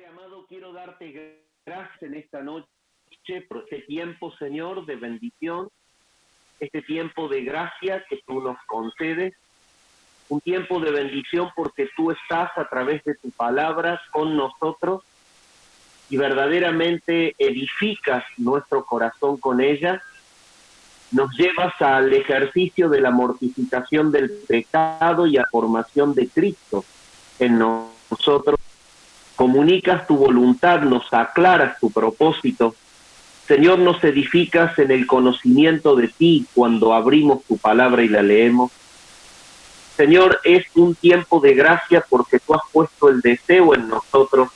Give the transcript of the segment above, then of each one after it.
amado, quiero darte gracias en esta noche por este tiempo, Señor, de bendición, este tiempo de gracia que tú nos concedes, un tiempo de bendición porque tú estás a través de tu palabra con nosotros y verdaderamente edificas nuestro corazón con ella, nos llevas al ejercicio de la mortificación del pecado y a formación de Cristo en nosotros. Comunicas tu voluntad, nos aclaras tu propósito. Señor, nos edificas en el conocimiento de ti cuando abrimos tu palabra y la leemos. Señor, es un tiempo de gracia porque tú has puesto el deseo en nosotros,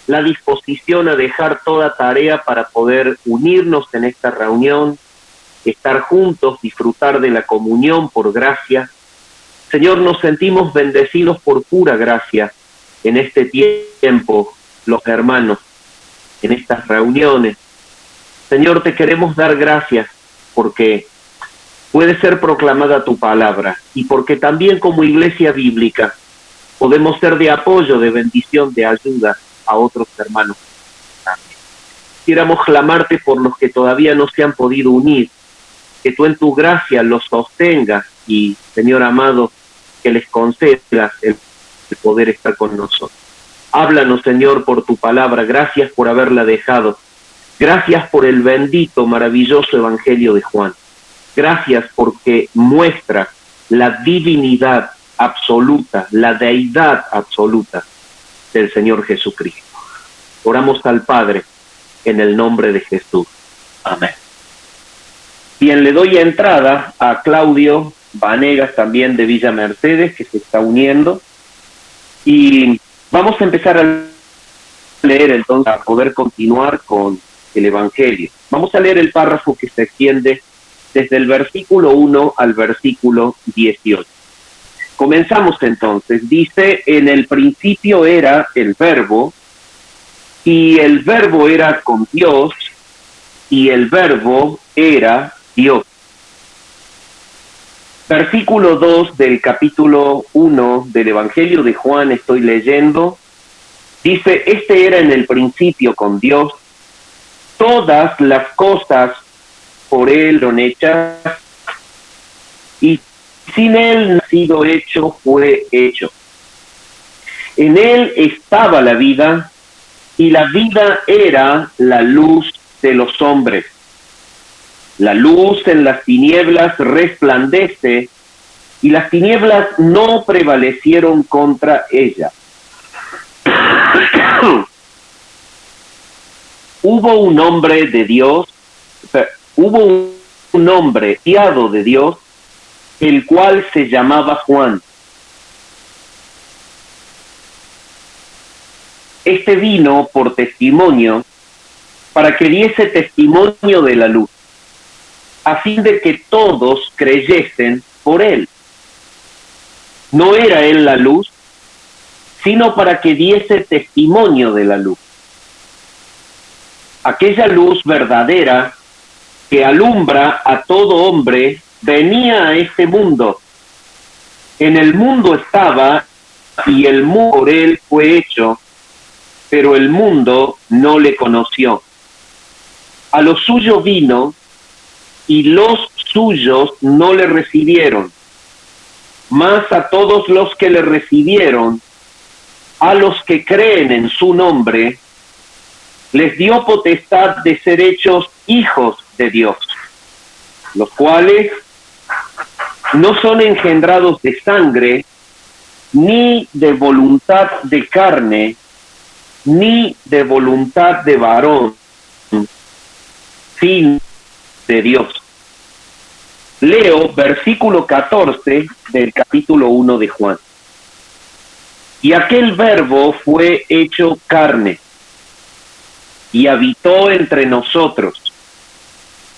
la disposición a dejar toda tarea para poder unirnos en esta reunión, estar juntos, disfrutar de la comunión por gracia. Señor, nos sentimos bendecidos por pura gracia en este tiempo, los hermanos, en estas reuniones. Señor, te queremos dar gracias porque puede ser proclamada tu palabra y porque también como iglesia bíblica podemos ser de apoyo, de bendición, de ayuda a otros hermanos. Quisiéramos clamarte por los que todavía no se han podido unir, que tú en tu gracia los sostengas y, Señor amado, que les concedas el poder estar con nosotros. Háblanos, Señor, por tu palabra. Gracias por haberla dejado. Gracias por el bendito, maravilloso Evangelio de Juan. Gracias porque muestra la divinidad absoluta, la deidad absoluta del Señor Jesucristo. Oramos al Padre en el nombre de Jesús. Amén. Bien, le doy entrada a Claudio Vanegas, también de Villa Mercedes, que se está uniendo. Y vamos a empezar a leer entonces, a poder continuar con el Evangelio. Vamos a leer el párrafo que se extiende desde el versículo 1 al versículo 18. Comenzamos entonces. Dice, en el principio era el Verbo, y el Verbo era con Dios, y el Verbo era Dios. Versículo 2 del capítulo 1 del Evangelio de Juan, estoy leyendo, dice, este era en el principio con Dios, todas las cosas por Él son hechas, y sin Él no ha sido hecho, fue hecho. En Él estaba la vida, y la vida era la luz de los hombres. La luz en las tinieblas resplandece, y las tinieblas no prevalecieron contra ella. Hubo un hombre de Dios, hubo un hombre enviado de Dios, el cual se llamaba Juan. Este vino por testimonio, para que diese testimonio de la luz, a fin de que todos creyesen por él. No era él la luz, sino para que diese testimonio de la luz. Aquella luz verdadera que alumbra a todo hombre venía a este mundo. En el mundo estaba, y el mundo por él fue hecho, pero el mundo no le conoció. A lo suyo vino, y los suyos no le recibieron. Mas a todos los que le recibieron, a los que creen en su nombre, les dio potestad de ser hechos hijos de Dios, los cuales no son engendrados de sangre, ni de voluntad de carne, ni de voluntad de varón, sino de Dios. Leo versículo 14 del capítulo 1 de Juan. Y aquel Verbo fue hecho carne, y habitó entre nosotros,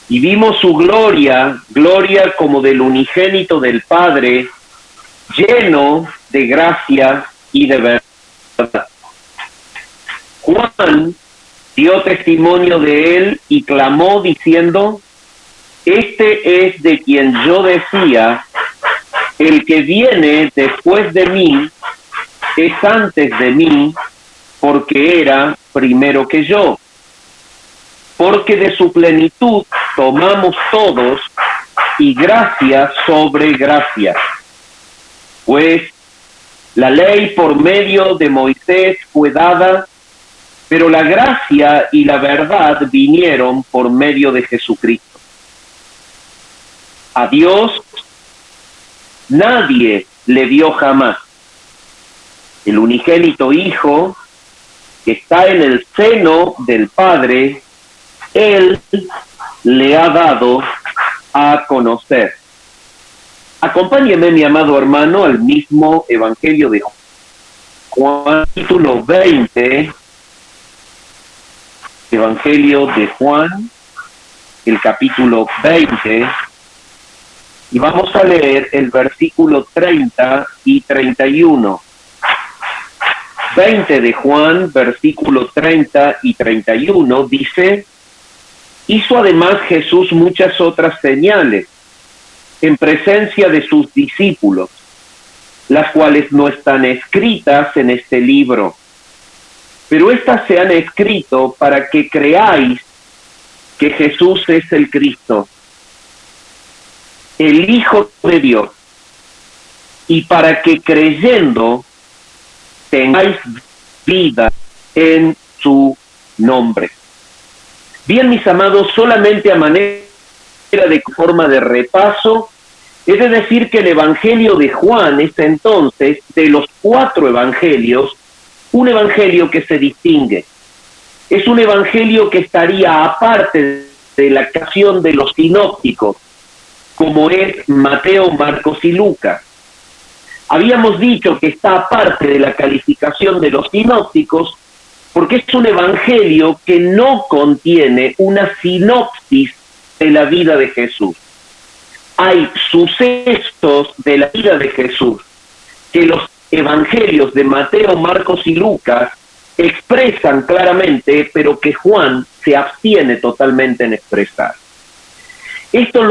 y vimos su gloria, gloria como del unigénito del Padre, lleno de gracia y de verdad. Juan dio testimonio de él y clamó diciendo, este es de quien yo decía, el que viene después de mí es antes de mí, porque era primero que yo. Porque de su plenitud tomamos todos, y gracia sobre gracia. Pues la ley por medio de Moisés fue dada, pero la gracia y la verdad vinieron por medio de Jesucristo. A Dios nadie le vio jamás. El unigénito Hijo, que está en el seno del Padre, Él le ha dado a conocer. Acompáñeme, mi amado hermano, al mismo Evangelio de Juan, capítulo 20, Evangelio de Juan, el capítulo 20, y vamos a leer el versículo 30 y 31. 20 de Juan, versículos 30 y 31, dice: hizo además Jesús muchas otras señales en presencia de sus discípulos, las cuales no están escritas en este libro, pero estas se han escrito para que creáis que Jesús es el Cristo, el Hijo de Dios, y para que creyendo tengáis vida en su nombre. Bien, mis amados, solamente a manera de forma de repaso, es de decir que el Evangelio de Juan es entonces, de los 4 evangelios, un evangelio que se distingue. Es un evangelio que estaría aparte de la clasificación de los sinópticos, como es Mateo, Marcos y Lucas. Habíamos dicho que está aparte de la calificación de los sinópticos porque es un evangelio que no contiene una sinopsis de la vida de Jesús. Hay sucesos de la vida de Jesús que los evangelios de Mateo, Marcos y Lucas expresan claramente, pero que Juan se abstiene totalmente en expresar. Esto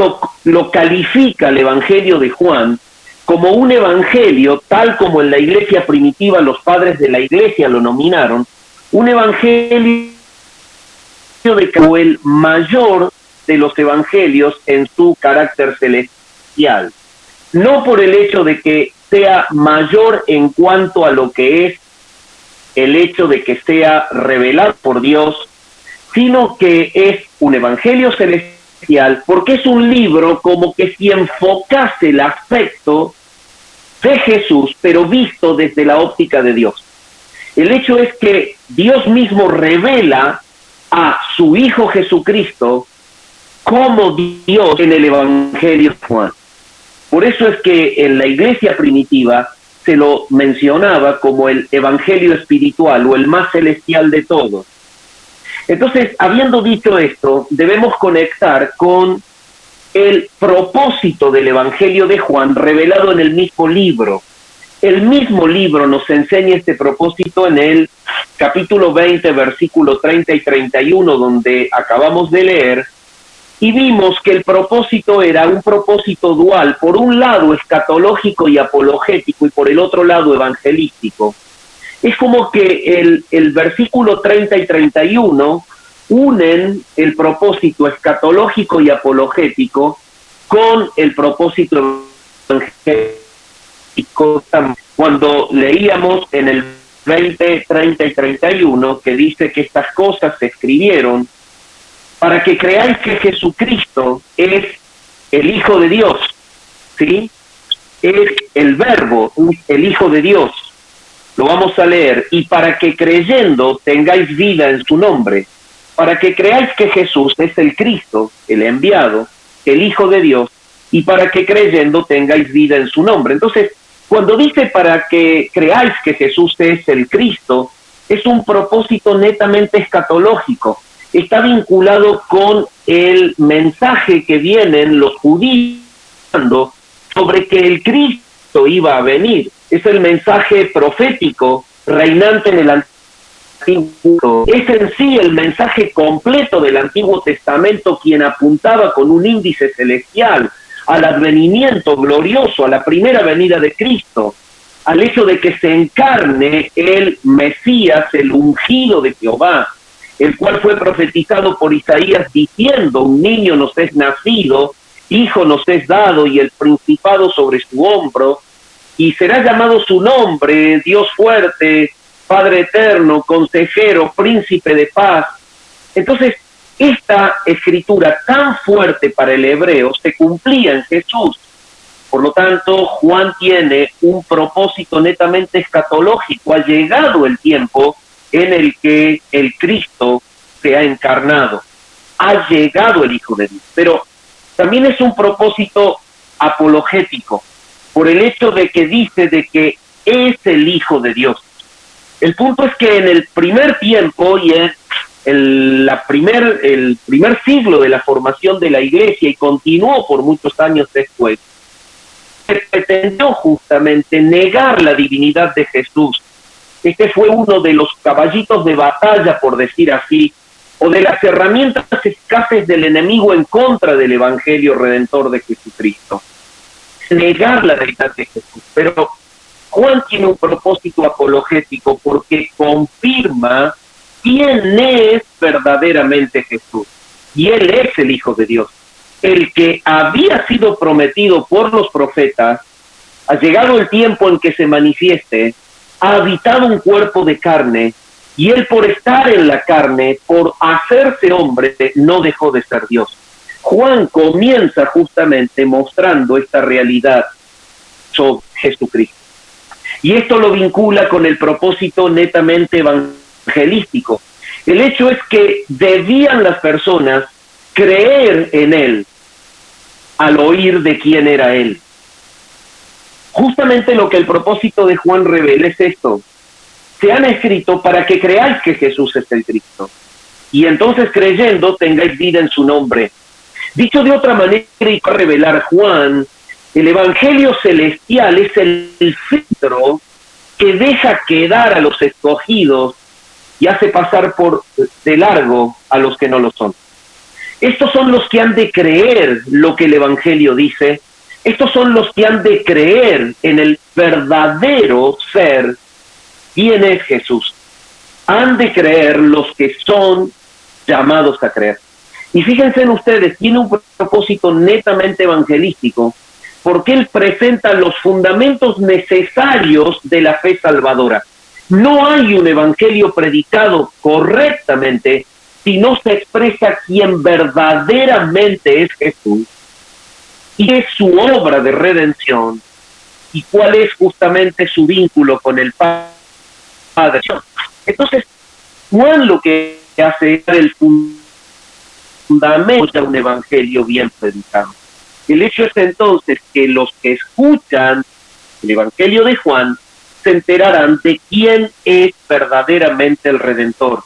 lo califica el evangelio de Juan como un evangelio, tal como en la iglesia primitiva los padres de la iglesia lo nominaron, un evangelio de el mayor de los evangelios en su carácter celestial. No por el hecho de que sea mayor en cuanto a lo que es el hecho de que sea revelado por Dios, sino que es un evangelio celestial porque es un libro como que si enfocase el aspecto de Jesús, pero visto desde la óptica de Dios. El hecho es que Dios mismo revela a su Hijo Jesucristo como Dios en el Evangelio de Juan. Por eso es que en la iglesia primitiva se lo mencionaba como el Evangelio espiritual o el más celestial de todos. Entonces, habiendo dicho esto, debemos conectar con el propósito del Evangelio de Juan revelado en el mismo libro. El mismo libro nos enseña este propósito en el capítulo 20, versículos 30 y 31, donde acabamos de leer, y vimos que el propósito era un propósito dual, por un lado escatológico y apologético, y por el otro lado evangelístico. Es como que el versículo 30 y 31 unen el propósito escatológico y apologético con el propósito evangelístico. Cuando leíamos en el 20, 30 y 31 que dice que estas cosas se escribieron para que creáis que Jesucristo es el Hijo de Dios, ¿sí? Es el Verbo, el Hijo de Dios. Lo vamos a leer. Y para que creyendo tengáis vida en su nombre, para que creáis que Jesús es el Cristo, el enviado, el Hijo de Dios, y para que creyendo tengáis vida en su nombre. Entonces, cuando dice para que creáis que Jesús es el Cristo, es un propósito netamente escatológico. Está vinculado con el mensaje que vienen los judíos sobre que el Cristo iba a venir. Es el mensaje profético reinante en el Antiguo. Es en sí el mensaje completo del Antiguo Testamento quien apuntaba con un índice celestial al advenimiento glorioso, a la primera venida de Cristo. al hecho de que se encarne el Mesías, el ungido de Jehová, el cual fue profetizado por Isaías diciendo: un niño nos es nacido, hijo nos es dado, y el principado sobre su hombro, y será llamado su nombre, Dios fuerte, Padre eterno, consejero, príncipe de paz. Entonces, esta escritura tan fuerte para el hebreo se cumplía en Jesús. Por lo tanto, Juan tiene un propósito netamente escatológico. Ha llegado el tiempo en el que el Cristo se ha encarnado. Ha llegado el Hijo de Dios. Pero también es un propósito apologético, por el hecho de que dice de que es el Hijo de Dios. El punto es que en el primer tiempo y en el primer siglo de la formación de la Iglesia, y continuó por muchos años después, se pretendió justamente negar la divinidad de Jesús. Este fue uno de los caballitos de batalla, por decir así, o de las herramientas eficaces del enemigo en contra del Evangelio Redentor de Jesucristo. Negar la deidad de Jesús. Pero Juan tiene un propósito apologético porque confirma quién es verdaderamente Jesús. Y Él es el Hijo de Dios. El que había sido prometido por los profetas, ha llegado el tiempo en que se manifieste, ha habitado un cuerpo de carne, y Él, por estar en la carne, por hacerse hombre, no dejó de ser Dios. Juan comienza justamente mostrando esta realidad sobre Jesucristo. Y esto lo vincula con el propósito netamente evangelístico. El hecho es que debían las personas creer en Él al oír de quién era Él. Justamente lo que el propósito de Juan revela es esto: se han escrito para que creáis que Jesús es el Cristo, y entonces creyendo tengáis vida en su nombre. Dicho de otra manera, y para revelar Juan, el Evangelio celestial es el filtro que deja quedar a los escogidos y hace pasar por de largo a los que no lo son. Estos son los que han de creer lo que el Evangelio dice. Estos son los que han de creer en el verdadero ser. ¿Quién es Jesús? Han de creer los que son llamados a creer. Y fíjense en ustedes, tiene un propósito netamente evangelístico, porque Él presenta los fundamentos necesarios de la fe salvadora. No hay un evangelio predicado correctamente si no se expresa quién verdaderamente es Jesús y es su obra de redención y cuál es justamente su vínculo con el Padre. Entonces, Juan lo que hace es el fundamento de un evangelio bien predicado. El hecho es entonces que los que escuchan el evangelio de Juan se enterarán de quién es verdaderamente el Redentor,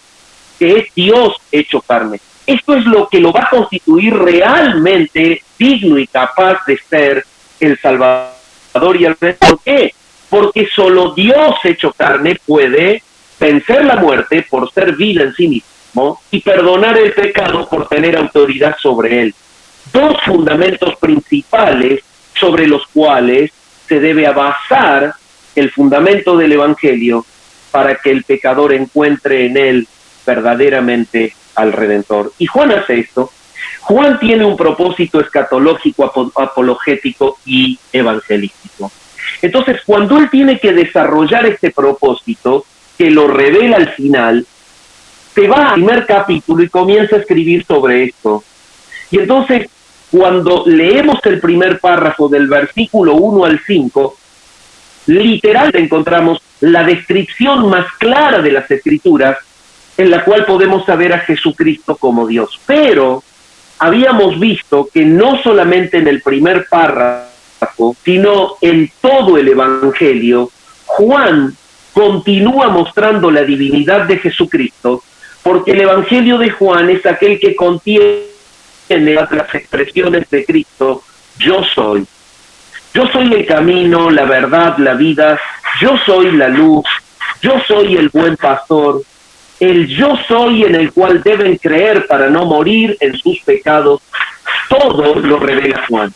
que es Dios hecho carne. Esto es lo que lo va a constituir realmente digno y capaz de ser el Salvador y el Redentor. ¿Por qué? Porque solo Dios hecho carne puede vencer la muerte por ser vida en sí mismo y perdonar el pecado por tener autoridad sobre él. Dos fundamentos principales sobre los cuales se debe basar el fundamento del Evangelio para que el pecador encuentre en él verdaderamente al Redentor. Y Juan hace esto. Juan tiene un propósito escatológico, apologético y evangelístico. Entonces, cuando él tiene que desarrollar este propósito, que lo revela al final, se va al primer capítulo y comienza a escribir sobre esto. Y entonces, cuando leemos el primer párrafo del versículo 1 al 5, literalmente encontramos la descripción más clara de las Escrituras, en la cual podemos saber a Jesucristo como Dios. Pero habíamos visto que no solamente en el primer párrafo, sino en todo el Evangelio, Juan continúa mostrando la divinidad de Jesucristo, porque el Evangelio de Juan es aquel que contiene las expresiones de Cristo: yo soy. Yo soy el camino, la verdad, la vida. Yo soy la luz. Yo soy el buen pastor. El yo soy en el cual deben creer para no morir en sus pecados. Todo lo revela Juan.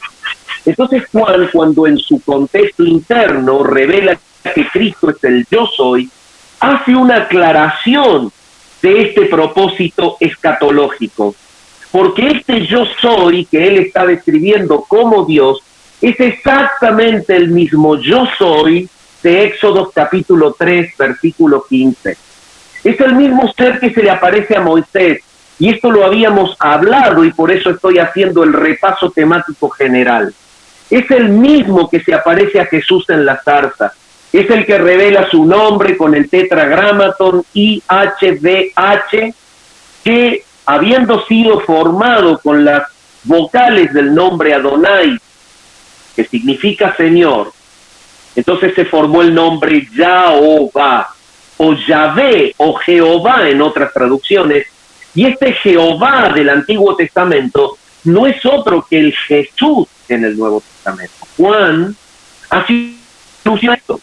Entonces Juan, cuando en su contexto interno revela que Cristo es el yo soy, hace una aclaración de este propósito escatológico. Porque este yo soy que él está describiendo como Dios es exactamente el mismo yo soy de Éxodo capítulo 3, versículo 15. Es el mismo ser que se le aparece a Moisés, y esto lo habíamos hablado y por eso estoy haciendo el repaso temático general. Es el mismo que se aparece a Jesús en la zarza. Es el que revela su nombre con el tetragramaton IHVH, que habiendo sido formado con las vocales del nombre Adonai, que significa Señor, entonces se formó el nombre Yahová, o Yahvé, o Jehová en otras traducciones, y este Jehová del Antiguo Testamento no es otro que el Jesús en el Nuevo Testamento. Juan hace alusión a esto,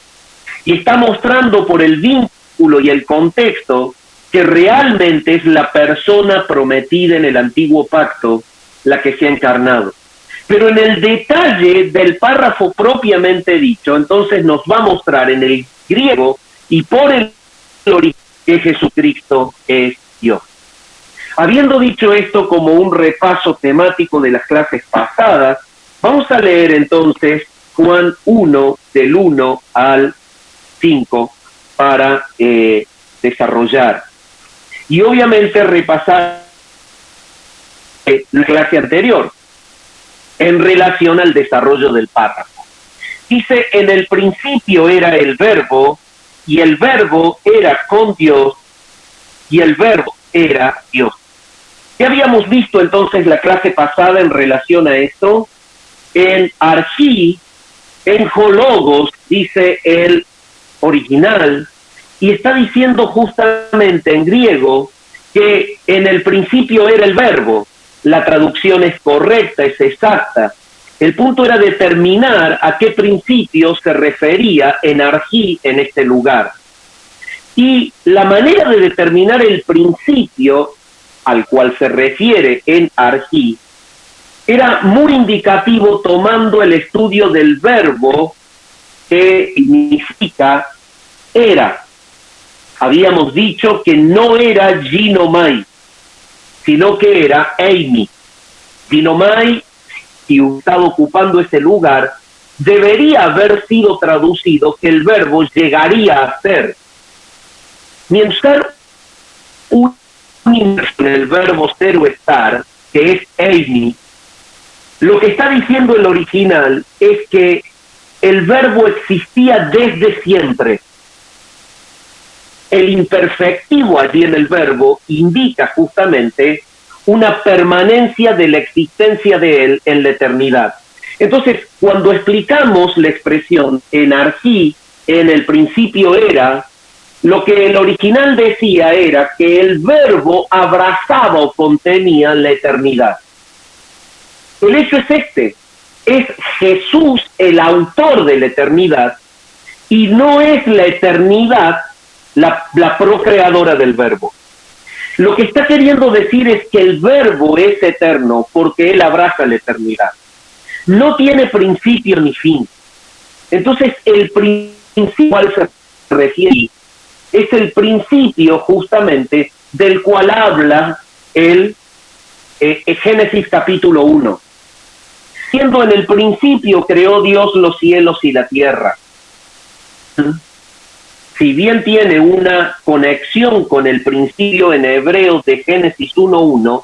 y está mostrando por el vínculo y el contexto que realmente es la persona prometida en el Antiguo Pacto la que se ha encarnado. Pero en el detalle del párrafo propiamente dicho, entonces nos va a mostrar en el griego y por el origen que Jesucristo es Dios. Habiendo dicho esto como un repaso temático de las clases pasadas, vamos a leer entonces Juan 1, del 1 al 5, para desarrollar. Y obviamente repasar la clase anterior en relación al desarrollo del párrafo. Dice, en el principio era el verbo, y el verbo era con Dios, y el verbo era Dios. ¿Qué habíamos visto entonces la clase pasada en relación a esto? En archí, en hologos, dice el original, y está diciendo justamente en griego que en el principio era el verbo. La traducción es correcta, es exacta. El punto era determinar a qué principio se refería en archí en este lugar. Y la manera de determinar el principio al cual se refiere en archí era muy indicativo tomando el estudio del verbo que significa era. Habíamos dicho que no era ginomai, sino que era eimi. Ginomai, si estaba ocupando ese lugar, debería haber sido traducido que el verbo llegaría a ser. Mientras un en el verbo ser o estar, que es eimi, lo que está diciendo el original es que el verbo existía desde siempre. El imperfectivo allí en el verbo indica justamente una permanencia de la existencia de él en la eternidad. Entonces, cuando explicamos la expresión en archí, en el principio era, lo que el original decía era que el verbo abrazaba o contenía la eternidad. El hecho es este, es Jesús el autor de la eternidad y no es la eternidad la procreadora del verbo. Lo que está queriendo decir es que el verbo es eterno porque él abraza la eternidad. No tiene principio ni fin. Entonces, el principio al se refiere es el principio justamente del cual habla el Génesis capítulo 1. Siendo en el principio creó Dios los cielos y la tierra. Si bien tiene una conexión con el principio en hebreo de Génesis 1.1,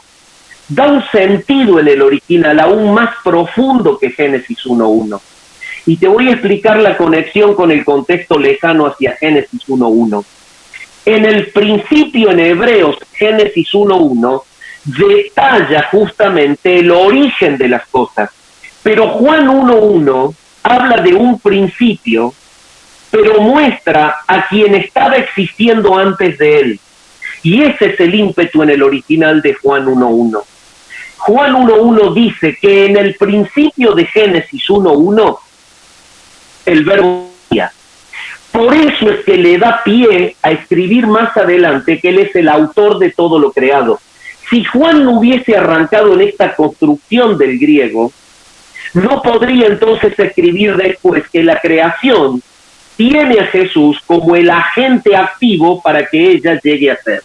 da un sentido en el original aún más profundo que Génesis 1.1. Y te voy a explicar la conexión con el contexto lejano hacia Génesis 1.1. En el principio en hebreos, Génesis 1.1, detalla justamente el origen de las cosas. Pero Juan 1.1 habla de un principio, pero muestra a quien estaba existiendo antes de él. Y ese es el ímpetu en el original de Juan 1.1. Juan 1.1 dice que en el principio de Génesis 1.1 el verbo era. Por eso es que le da pie a escribir más adelante que él es el autor de todo lo creado. Si Juan no hubiese arrancado en esta construcción del griego, no podría entonces escribir después que la creación tiene a Jesús como el agente activo para que ella llegue a ser.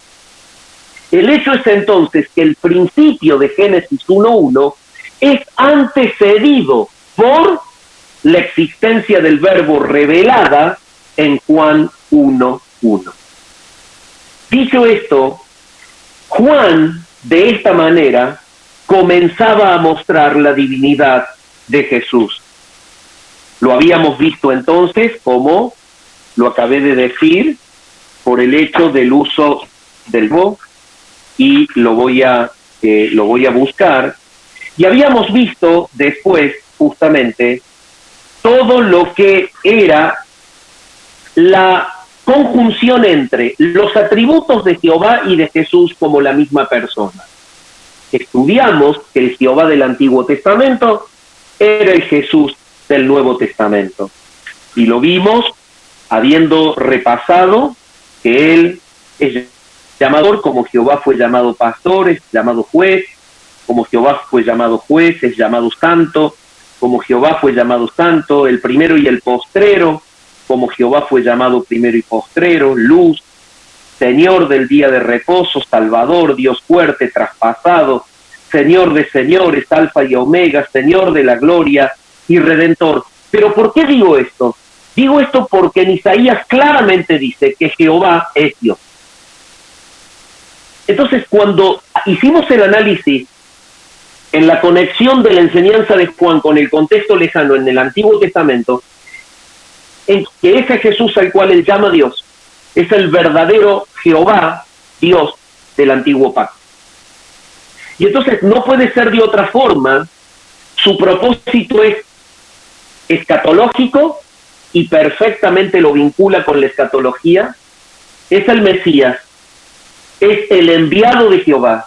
El hecho es entonces que el principio de Génesis 1:1 es antecedido por la existencia del verbo revelada en Juan 1:1. Dicho esto, Juan de esta manera comenzaba a mostrar la divinidad de Jesús. Lo habíamos visto entonces, como lo acabé de decir, por el hecho del uso del verbo, y lo voy a buscar. Y habíamos visto después, justamente, todo lo que era la conjunción entre los atributos de Jehová y de Jesús como la misma persona. Estudiamos que el Jehová del Antiguo Testamento era el Jesús del Nuevo Testamento. Y lo vimos habiendo repasado que él es llamador, como Jehová fue llamado pastor, es llamado juez, como Jehová fue llamado juez, es llamado santo, como Jehová fue llamado santo, el primero y el postrero, como Jehová fue llamado primero y postrero, luz, Señor del día de reposo, Salvador, Dios fuerte, traspasado, Señor de señores, Alfa y Omega, Señor de la gloria y Redentor. Pero ¿por qué digo esto? Digo esto porque en Isaías claramente dice que Jehová es Dios. Entonces, cuando hicimos el análisis en la conexión de la enseñanza de Juan con el contexto lejano en el Antiguo Testamento, en que ese Jesús al cual él llama Dios es el verdadero Jehová, Dios del Antiguo Pacto. Y entonces no puede ser de otra forma, su propósito es escatológico y perfectamente lo vincula con la escatología, es el Mesías, es el enviado de Jehová,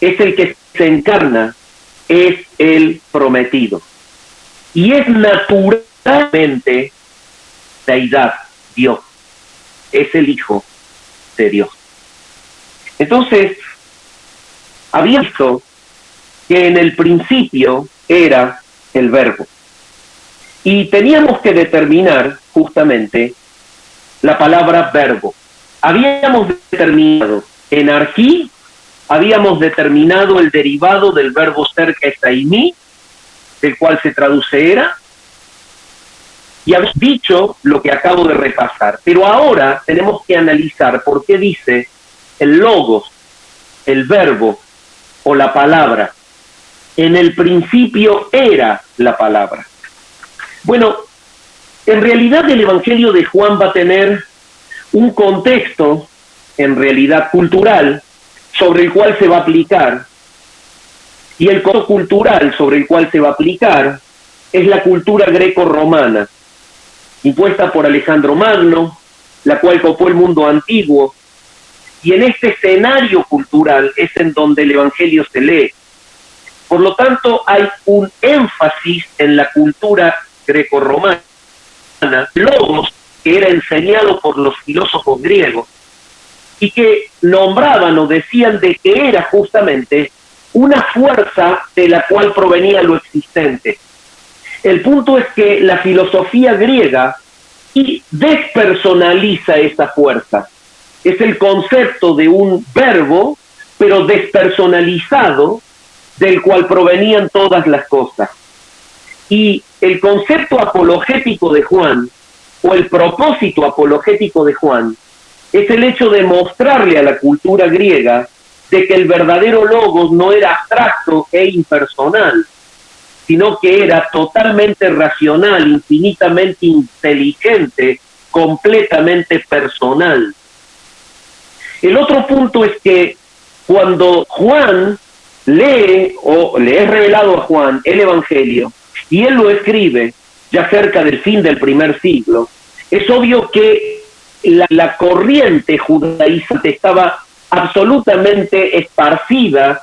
es el que se encarna, es el prometido. Y es naturalmente deidad, Dios, es el Hijo de Dios. Entonces, había visto que en el principio era el verbo. Y teníamos que determinar justamente la palabra verbo. Habíamos determinado enarquí, habíamos determinado el derivado del verbo ser, que es aimí, del cual se traduce era, y habéis dicho lo que acabo de repasar. Pero ahora tenemos que analizar por qué dice el logos, el verbo o la palabra. En el principio era la palabra. Bueno, en realidad el Evangelio de Juan va a tener un contexto, en realidad cultural, sobre el cual se va a aplicar. Y el contexto cultural sobre el cual se va a aplicar es la cultura greco-romana, impuesta por Alejandro Magno, la cual copó el mundo antiguo, y en este escenario cultural es en donde el Evangelio se lee. Por lo tanto, hay un énfasis en la cultura grecorromana, logos que era enseñado por los filósofos griegos, y que nombraban o decían de que era justamente una fuerza de la cual provenía lo existente. El punto es que la filosofía griega despersonaliza esa fuerza. Es el concepto de un verbo, pero despersonalizado, del cual provenían todas las cosas. Y el concepto apologético de Juan, o el propósito apologético de Juan, es el hecho de mostrarle a la cultura griega de que el verdadero logos no era abstracto e impersonal, sino que era totalmente racional, infinitamente inteligente, completamente personal. El otro punto es que cuando Juan lee, o le es revelado a Juan el Evangelio, y él lo escribe ya cerca del fin del primer siglo, es obvio que la corriente judaizante estaba absolutamente esparcida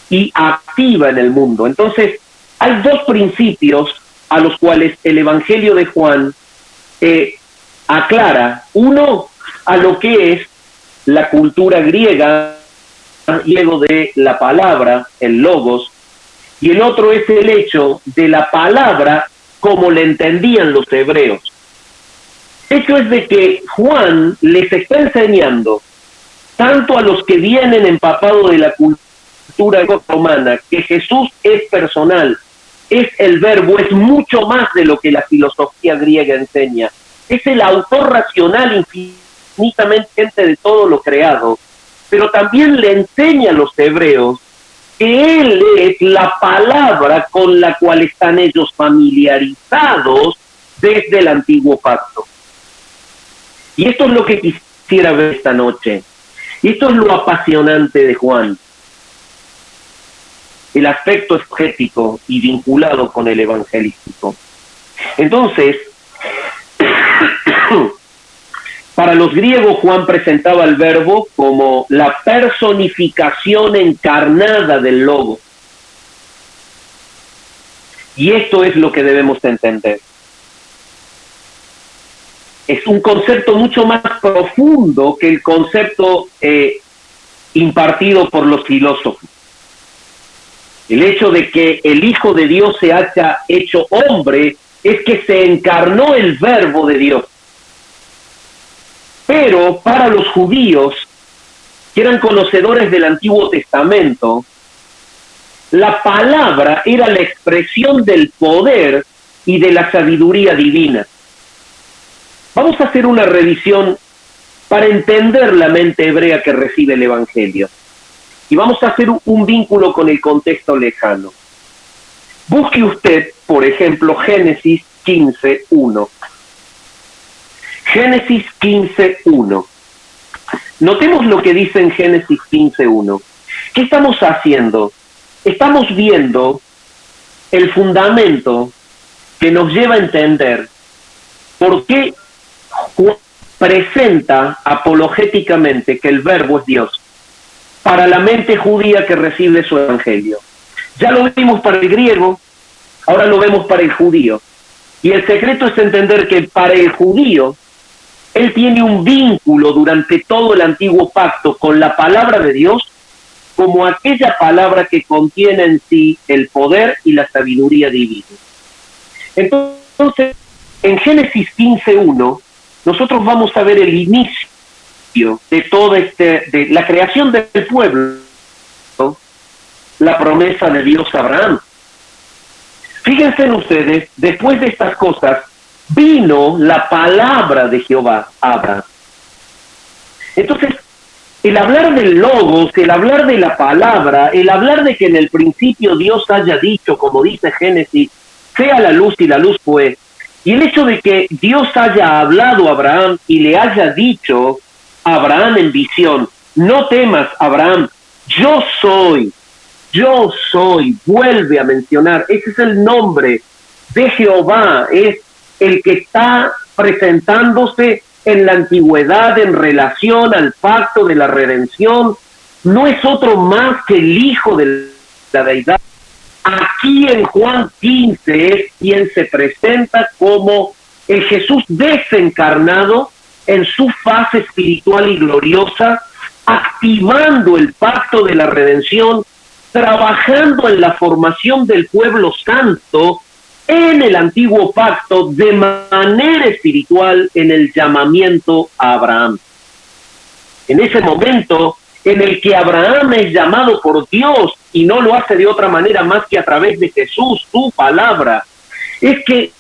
y activa en el mundo. Entonces, hay dos principios a los cuales el Evangelio de Juan aclara. Uno, a lo que es la cultura griega, griego de la palabra, el logos, y el otro es el hecho de la palabra como la entendían los hebreos. El hecho es de que Juan les está enseñando, tanto a los que vienen empapados de la cultura romana, que Jesús es personal, es el verbo, es mucho más de lo que la filosofía griega enseña. Es el autor racional infinitamente de todo lo creado, pero también le enseña a los hebreos que Él es la palabra con la cual están ellos familiarizados desde el antiguo pacto. Y esto es lo que quisiera ver esta noche. Y esto es lo apasionante de Juan. El aspecto estético y vinculado con el evangelístico. Entonces, para los griegos Juan presentaba el verbo como la personificación encarnada del Logos. Y esto es lo que debemos entender. Es un concepto mucho más profundo que el concepto impartido por los filósofos. El hecho de que el Hijo de Dios se haya hecho hombre es que se encarnó el verbo de Dios. Pero para los judíos, que eran conocedores del Antiguo Testamento, la palabra era la expresión del poder y de la sabiduría divina. Vamos a hacer una revisión para entender la mente hebrea que recibe el Evangelio. Y vamos a hacer un vínculo con el contexto lejano. Busque usted, por ejemplo, Génesis 15:1. Génesis 15:1. Notemos lo que dice en Génesis 15:1. ¿Qué estamos haciendo? Estamos viendo el fundamento que nos lleva a entender por qué Juan presenta apologéticamente que el verbo es Dios para la mente judía que recibe su evangelio. Ya lo vimos para el griego, ahora lo vemos para el judío. Y el secreto es entender que para el judío, él tiene un vínculo durante todo el antiguo pacto con la palabra de Dios, como aquella palabra que contiene en sí el poder y la sabiduría divina. Entonces, en Génesis 15:1, nosotros vamos a ver el inicio de todo de la creación del pueblo, ¿no? La promesa de Dios a Abraham. Fíjense en ustedes, después de estas cosas, vino la palabra de Jehová a Abraham. Entonces, el hablar del logos, el hablar de la palabra, el hablar de que en el principio Dios haya dicho, como dice Génesis, sea la luz y la luz fue, y el hecho de que Dios haya hablado a Abraham y le haya dicho a Abraham en visión, no temas, Abraham, yo soy, vuelve a mencionar, ese es el nombre de Jehová, es el que está presentándose en la antigüedad en relación al pacto de la redención, no es otro más que el Hijo de la deidad. Aquí en Juan 15 es quien se presenta como el Jesús desencarnado en su fase espiritual y gloriosa, activando el pacto de la redención, trabajando en la formación del pueblo santo en el antiguo pacto de manera espiritual en el llamamiento a Abraham. En ese momento en el que Abraham es llamado por Dios y no lo hace de otra manera más que a través de Jesús, su palabra, es que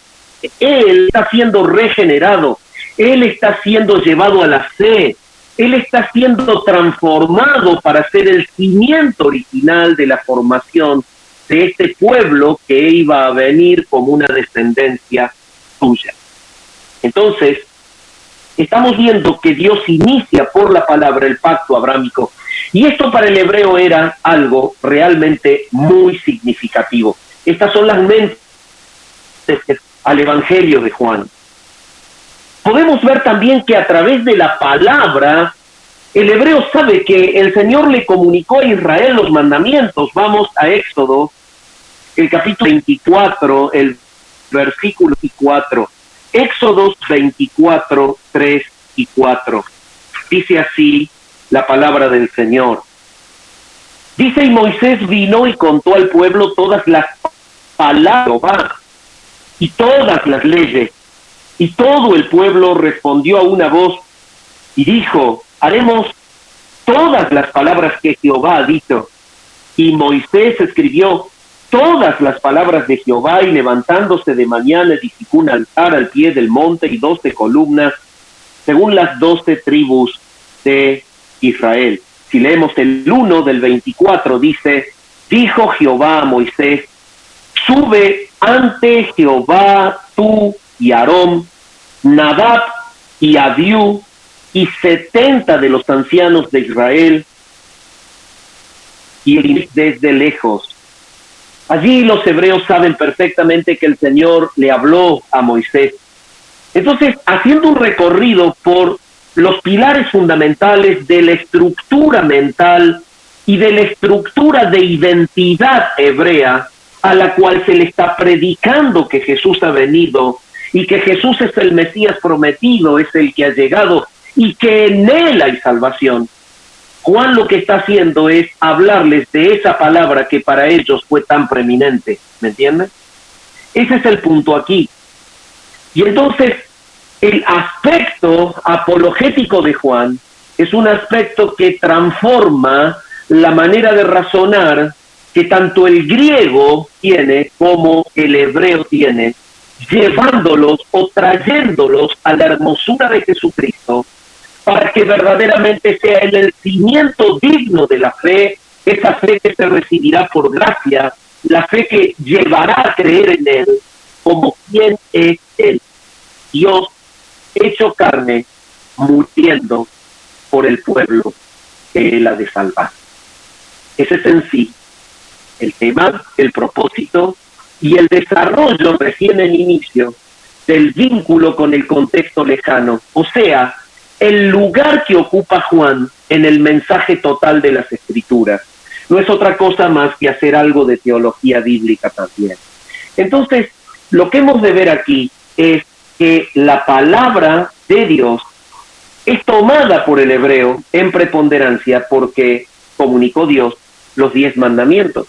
él está siendo regenerado, él está siendo llevado a la fe, él está siendo transformado para ser el cimiento original de la formación de este pueblo que iba a venir como una descendencia suya. Entonces, estamos viendo que Dios inicia por la palabra el pacto abrámico, y esto para el hebreo era algo realmente muy significativo. Estas son las mentes al Evangelio de Juan. Podemos ver también que a través de la palabra, el hebreo sabe que el Señor le comunicó a Israel los mandamientos. Vamos a Éxodo, el capítulo 24, el versículo 4. Éxodo 24, 3 y 4. Dice así la palabra del Señor. Dice, y Moisés vino y contó al pueblo todas las palabras de Jehová y todas las leyes. Y todo el pueblo respondió a una voz y dijo, haremos todas las palabras que Jehová ha dicho. Y Moisés escribió todas las palabras de Jehová, y levantándose de mañana edificó un altar al pie del monte y 12 columnas, según las 12 tribus de Israel. Si leemos el 1 del 24, dice, dijo Jehová a Moisés, sube ante Jehová tú y Aarón, Nadab y Abiú, y 70 de los ancianos de Israel, y desde lejos. Allí los hebreos saben perfectamente que el Señor le habló a Moisés. Entonces, haciendo un recorrido por los pilares fundamentales de la estructura mental y de la estructura de identidad hebrea a la cual se le está predicando que Jesús ha venido y que Jesús es el Mesías prometido, es el que ha llegado y que en él hay salvación, Juan lo que está haciendo es hablarles de esa palabra que para ellos fue tan preeminente, ¿me entienden? Ese es el punto aquí. Y entonces, el aspecto apologético de Juan es un aspecto que transforma la manera de razonar que tanto el griego tiene como el hebreo tiene, llevándolos o trayéndolos a la hermosura de Jesucristo, para que verdaderamente sea el cimiento digno de la fe, esa fe que se recibirá por gracia, la fe que llevará a creer en Él como quien es Él, Dios hecho carne, muriendo por el pueblo que Él ha de salvar. Ese es en sí el tema, el propósito y el desarrollo recién en inicio del vínculo con el contexto lejano, o sea, el lugar que ocupa Juan en el mensaje total de las Escrituras. No es otra cosa más que hacer algo de teología bíblica también. Entonces, lo que hemos de ver aquí es que la palabra de Dios es tomada por el hebreo en preponderancia porque comunicó Dios los 10 mandamientos.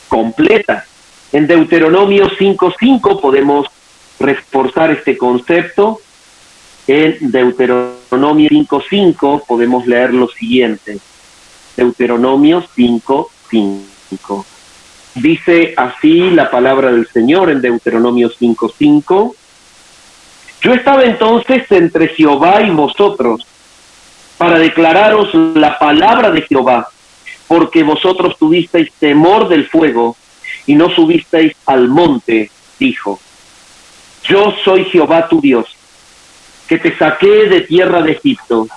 Completa. En Deuteronomio 5:5 podemos reforzar este concepto. En Deuteronomio 5:5 podemos leer lo siguiente. Deuteronomio 5:5. Dice así la palabra del Señor en Deuteronomio 5:5. Yo estaba entonces entre Jehová y vosotros para declararos la palabra de Jehová, porque vosotros tuvisteis temor del fuego y no subisteis al monte, dijo. Yo soy Jehová tu Dios, que te saqué de tierra de Egipto,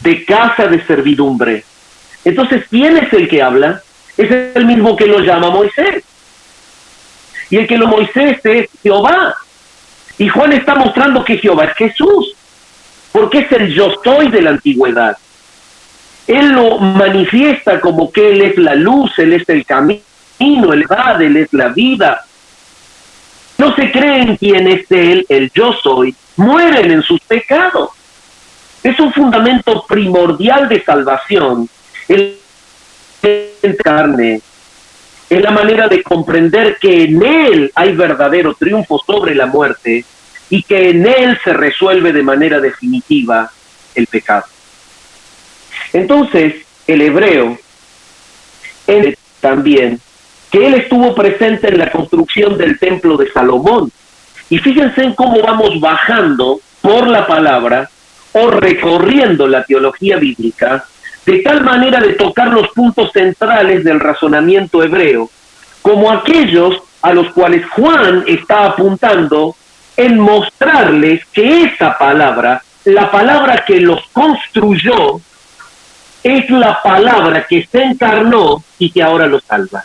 de casa de servidumbre. Entonces, ¿quién es el que habla? Es el mismo que lo llama Moisés. Y el que lo Moisés es Jehová. Y Juan está mostrando que Jehová es Jesús, porque es el yo soy de la antigüedad. Él lo manifiesta como que Él es la luz, Él es el camino, Él es la vida. No se creen quién es Él, el yo soy, mueren en sus pecados. Es un fundamento primordial de salvación. El carne es la manera de comprender que en Él hay verdadero triunfo sobre la muerte y que en Él se resuelve de manera definitiva el pecado. Entonces, el hebreo también que Él estuvo presente en la construcción del templo de Salomón. Y fíjense en cómo vamos bajando por la palabra o recorriendo la teología bíblica de tal manera de tocar los puntos centrales del razonamiento hebreo, como aquellos a los cuales Juan está apuntando en mostrarles que esa palabra, la palabra que los construyó, es la palabra que se encarnó y que ahora los salva.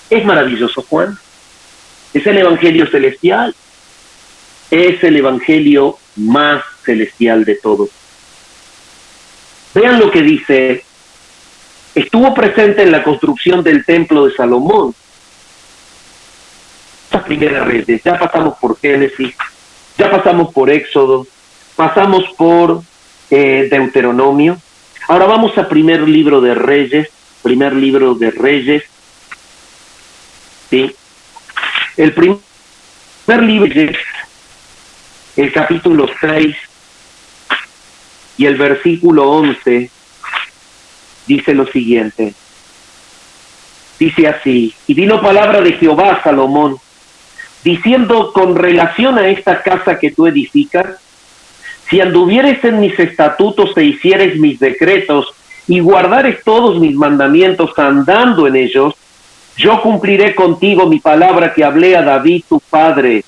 Es maravilloso, Juan. Es el evangelio celestial. Es el evangelio más celestial de todos. Vean lo que dice. Estuvo presente en la construcción del templo de Salomón. Esa primera Reyes, ya pasamos por Génesis, ya pasamos por Éxodo, pasamos por Deuteronomio. Ahora vamos a primer libro de Reyes, ¿sí? El primer libro el capítulo 6 y el versículo 11 dice lo siguiente. Dice así: y vino palabra de Jehová a Salomón, diciendo con relación a esta casa que tú edificas, si anduvieres en mis estatutos e hicieres mis decretos, y guardares todos mis mandamientos andando en ellos, yo cumpliré contigo mi palabra que hablé a David tu padre,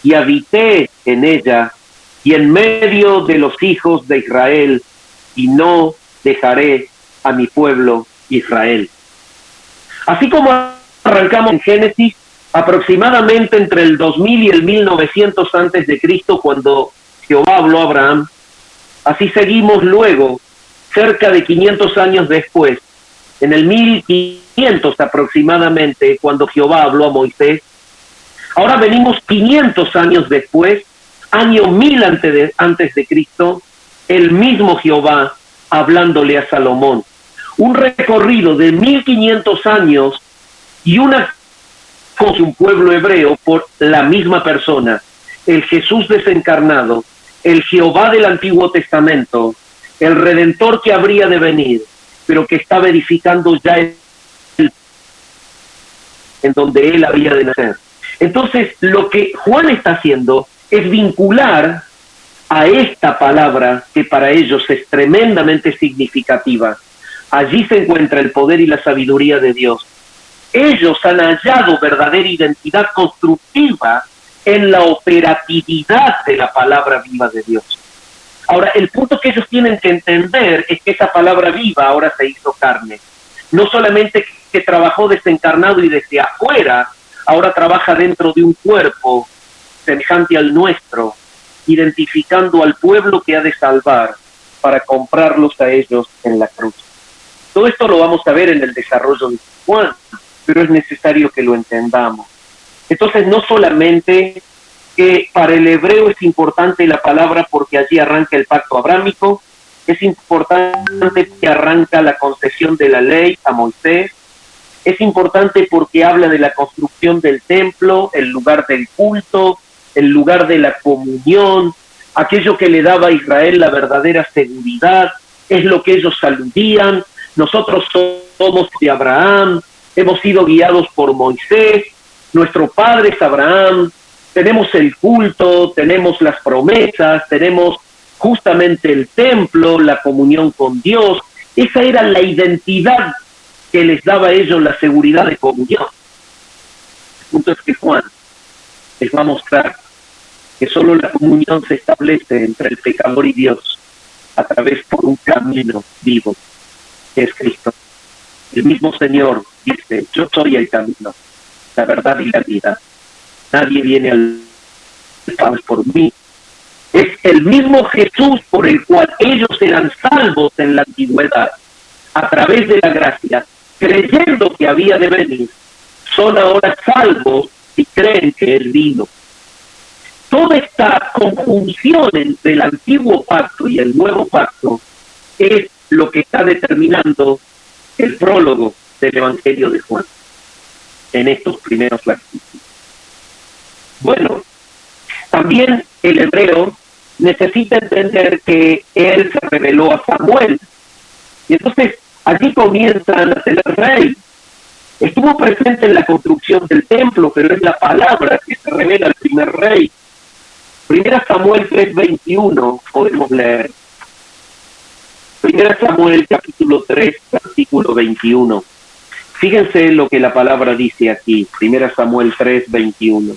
y habité en ella, y en medio de los hijos de Israel, y no dejaré a mi pueblo Israel. Así como arrancamos en Génesis, aproximadamente entre el 2000 y el 1900 antes de Cristo, cuando Jehová habló a Abraham, así seguimos luego, cerca de 500 años después, en el 1500 aproximadamente, cuando Jehová habló a Moisés. Ahora venimos 500 años después, año 1000 antes de Cristo, el mismo Jehová hablándole a Salomón. Un recorrido de 1500 años y con un pueblo hebreo por la misma persona, el Jesús desencarnado, el Jehová del Antiguo Testamento, el Redentor que habría de venir, pero que estaba edificando ya en donde él había de nacer. Entonces, lo que Juan está haciendo es vincular a esta palabra que para ellos es tremendamente significativa. Allí se encuentra el poder y la sabiduría de Dios. Ellos han hallado verdadera identidad constructiva en la operatividad de la palabra viva de Dios. Ahora, el punto que ellos tienen que entender es que esa palabra viva ahora se hizo carne. No solamente que trabajó desencarnado y desde afuera, ahora trabaja dentro de un cuerpo semejante al nuestro, identificando al pueblo que ha de salvar para comprarlos a ellos en la cruz. Todo esto lo vamos a ver en el desarrollo de Juan, pero es necesario que lo entendamos. Entonces, no solamente que para el hebreo es importante la palabra porque allí arranca el pacto abrámico, es importante que arranca la concesión de la ley a Moisés, es importante porque habla de la construcción del templo, el lugar del culto, el lugar de la comunión, aquello que le daba a Israel la verdadera seguridad, es lo que ellos aludían. Nosotros somos de Abraham, hemos sido guiados por Moisés, nuestro padre es Abraham, tenemos el culto, tenemos las promesas, tenemos justamente el templo, la comunión con Dios. Esa era la identidad que les daba a ellos la seguridad de comunión. El punto es que Juan les va a mostrar que solo la comunión se establece entre el pecador y Dios a través por un camino vivo, que es Cristo. El mismo Señor dice: yo soy el camino, la verdad y la vida. Nadie viene al Padre por mí. Es el mismo Jesús por el cual ellos eran salvos en la antigüedad, a través de la gracia, creyendo que había de venir, son ahora salvos y creen que Él vino. Toda esta conjunción entre el antiguo pacto y el nuevo pacto es lo que está determinando el prólogo del Evangelio de Juan en estos primeros versículos. Bueno, también el hebreo necesita entender que él se reveló a Samuel. Y entonces allí comienzan a ser rey. Estuvo presente en la construcción del templo, pero es la palabra que se revela al primer rey. Primera Samuel 3:21 podemos leer. Primera Samuel capítulo 3, versículo 21. Fíjense lo que la palabra dice aquí. Primera Samuel 3:21.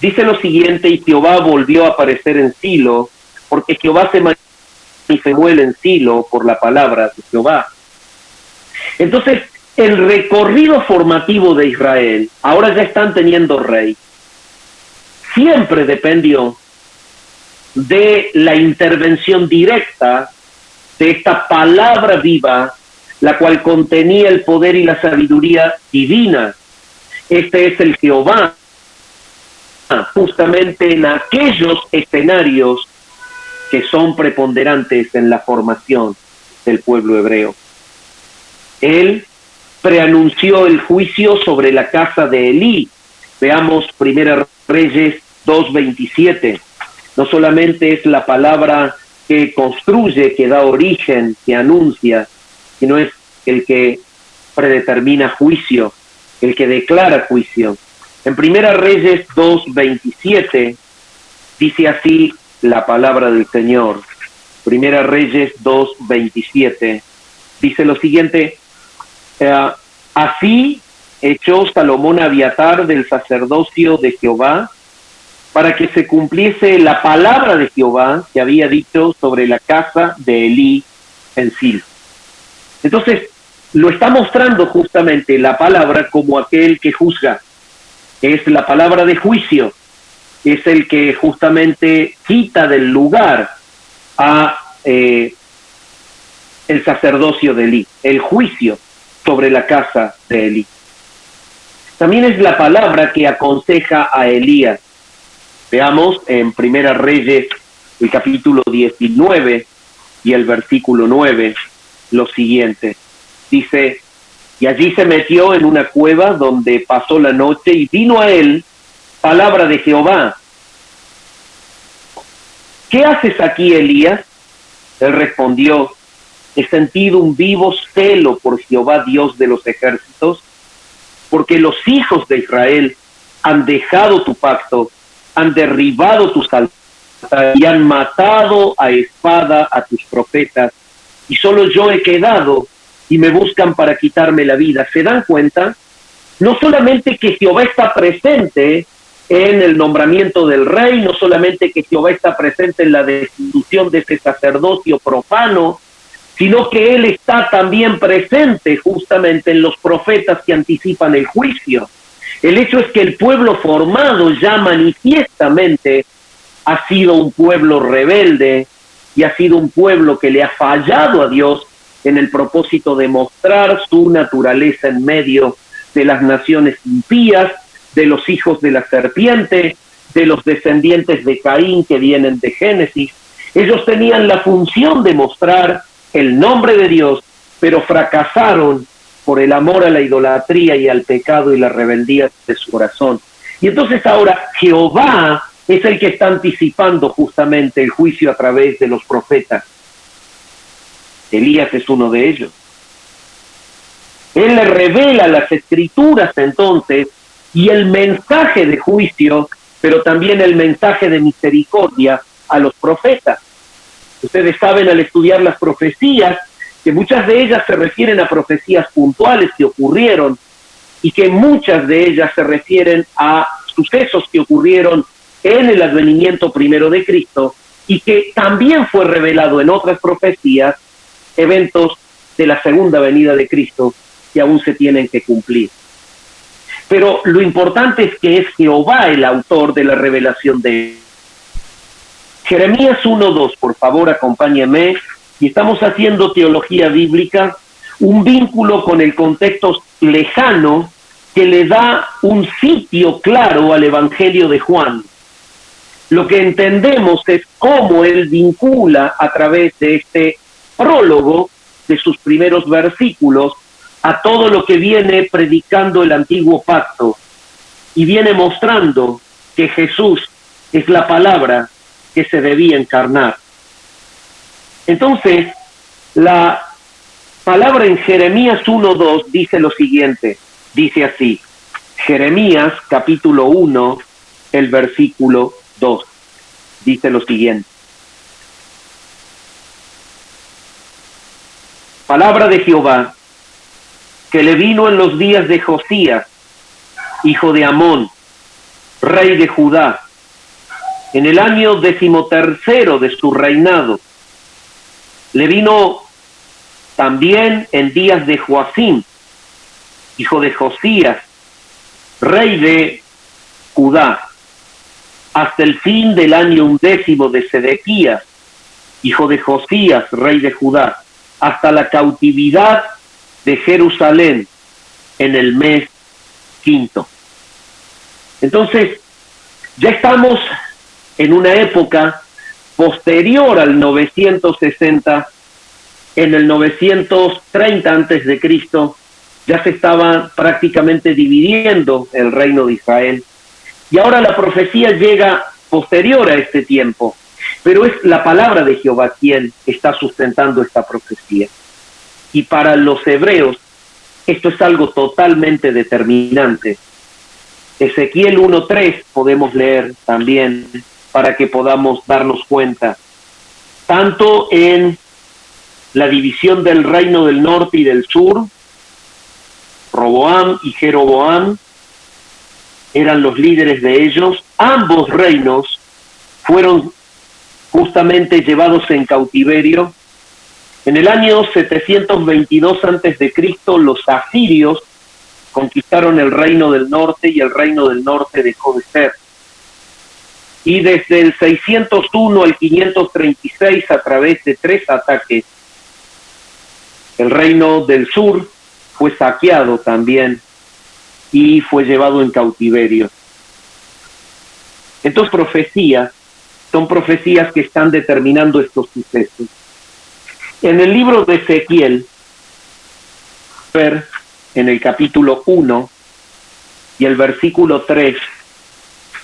Dice lo siguiente: y Jehová volvió a aparecer en Silo, porque Jehová se manifestó en Silo por la palabra de Jehová. Entonces, el recorrido formativo de Israel, ahora ya están teniendo rey, siempre dependió de la intervención directa de esta palabra viva, la cual contenía el poder y la sabiduría divina. Este es el Jehová, justamente en aquellos escenarios que son preponderantes en la formación del pueblo hebreo. Él preanunció el juicio sobre la casa de Elí. Veamos Primera Reyes 2:27. No solamente es la palabra que construye, que da origen, que anuncia, sino es el que predetermina juicio, el que declara juicio. En Primera Reyes 2:27 dice así la palabra del Señor. Primera Reyes 2:27 dice lo siguiente: así echó Salomón a Abiatar del sacerdocio de Jehová, para que se cumpliese la palabra de Jehová que había dicho sobre la casa de Elí en Sil. Entonces, lo está mostrando justamente la palabra como aquel que juzga. Es la palabra de juicio, es el que justamente quita del lugar a el sacerdocio de Elí, el juicio sobre la casa de Elí. También es la palabra que aconseja a Elías. Veamos en Primera Reyes, el capítulo 19 y el versículo 9, lo siguiente. Dice: y allí se metió en una cueva donde pasó la noche, y vino a él palabra de Jehová. ¿Qué haces aquí, Elías? Él respondió: he sentido un vivo celo por Jehová, Dios de los ejércitos, porque los hijos de Israel han dejado tu pacto, han derribado tus altares y han matado a espada a tus profetas, y solo yo he quedado y me buscan para quitarme la vida. ¿Se dan cuenta? No solamente que Jehová está presente en el nombramiento del rey, no solamente que Jehová está presente en la destitución de ese sacerdocio profano, sino que Él está también presente justamente en los profetas que anticipan el juicio. El hecho es que el pueblo formado ya manifiestamente ha sido un pueblo rebelde y ha sido un pueblo que le ha fallado a Dios en el propósito de mostrar su naturaleza en medio de las naciones impías, de los hijos de la serpiente, de los descendientes de Caín que vienen de Génesis. Ellos tenían la función de mostrar el nombre de Dios, pero fracasaron por el amor a la idolatría y al pecado y la rebeldía de su corazón. Y entonces ahora Jehová es el que está anticipando justamente el juicio a través de los profetas. Elías es uno de ellos. Él le revela las escrituras entonces y el mensaje de juicio, pero también el mensaje de misericordia a los profetas. Ustedes saben al estudiar las profecías que muchas de ellas se refieren a profecías puntuales que ocurrieron y que muchas de ellas se refieren a sucesos que ocurrieron en el advenimiento primero de Cristo y que también fue revelado en otras profecías, eventos de la segunda venida de Cristo que aún se tienen que cumplir. Pero lo importante es que es Jehová el autor de la revelación de Jeremías 1:2, por favor, acompáñeme. Y estamos haciendo teología bíblica, un vínculo con el contexto lejano que le da un sitio claro al Evangelio de Juan. Lo que entendemos es cómo él vincula a través de este prólogo de sus primeros versículos a todo lo que viene predicando el antiguo pacto y viene mostrando que Jesús es la palabra que se debía encarnar. Entonces, la palabra en Jeremías 1:2 dice lo siguiente, dice así, Jeremías capítulo 1, el versículo 2, dice lo siguiente. Palabra de Jehová, que le vino en los días de Josías, hijo de Amón, rey de Judá, en el año 13º de su reinado. Le vino también en días de Joacim, hijo de Josías, rey de Judá, hasta el fin del año 11 de Sedequías, hijo de Josías, rey de Judá, hasta la cautividad de Jerusalén en el mes 5. Entonces, ya estamos en una época posterior al 960, en el 930 antes de Cristo, ya se estaba prácticamente dividiendo el reino de Israel. Y ahora la profecía llega posterior a este tiempo, pero es la palabra de Jehová quien está sustentando esta profecía. Y para los hebreos esto es algo totalmente determinante. Ezequiel 1:3 podemos leer también para que podamos darnos cuenta. Tanto en la división del reino del norte y del sur, Roboam y Jeroboam eran los líderes de ellos. Ambos reinos fueron justamente llevados en cautiverio. En el año 722 a.C., los asirios conquistaron el reino del norte y el reino del norte dejó de ser. Y desde el 601 al 536, a través de 3 ataques, el reino del sur fue saqueado también y fue llevado en cautiverio. Entonces, son profecías que están determinando estos sucesos. En el libro de Ezequiel, en el capítulo 1 y el versículo 3,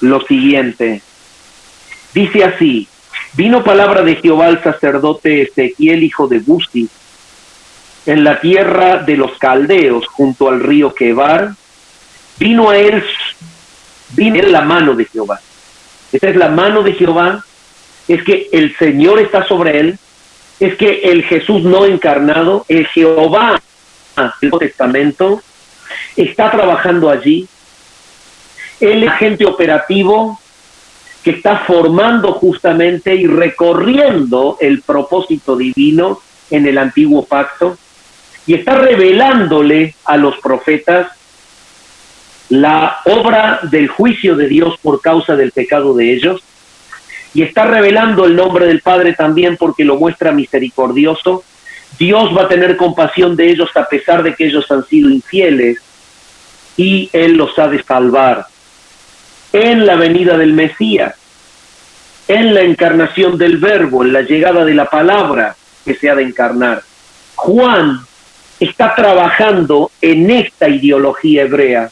lo siguiente. Dice así: vino palabra de Jehová al sacerdote Ezequiel, hijo de Buzi, en la tierra de los caldeos, junto al río Quebar. Vino a él la mano de Jehová. Esta es la mano de Jehová, es que el Señor está sobre él, es que el Jesús no encarnado, el Jehová del Nuevo Testamento, está trabajando allí. Él es agente operativo que está formando justamente y recorriendo el propósito divino en el antiguo pacto y está revelándole a los profetas la obra del juicio de Dios por causa del pecado de ellos, y está revelando el nombre del Padre también porque lo muestra misericordioso. Dios va a tener compasión de ellos a pesar de que ellos han sido infieles, y Él los ha de salvar. En la venida del Mesías, en la encarnación del Verbo, en la llegada de la palabra que se ha de encarnar, Juan está trabajando en esta ideología hebrea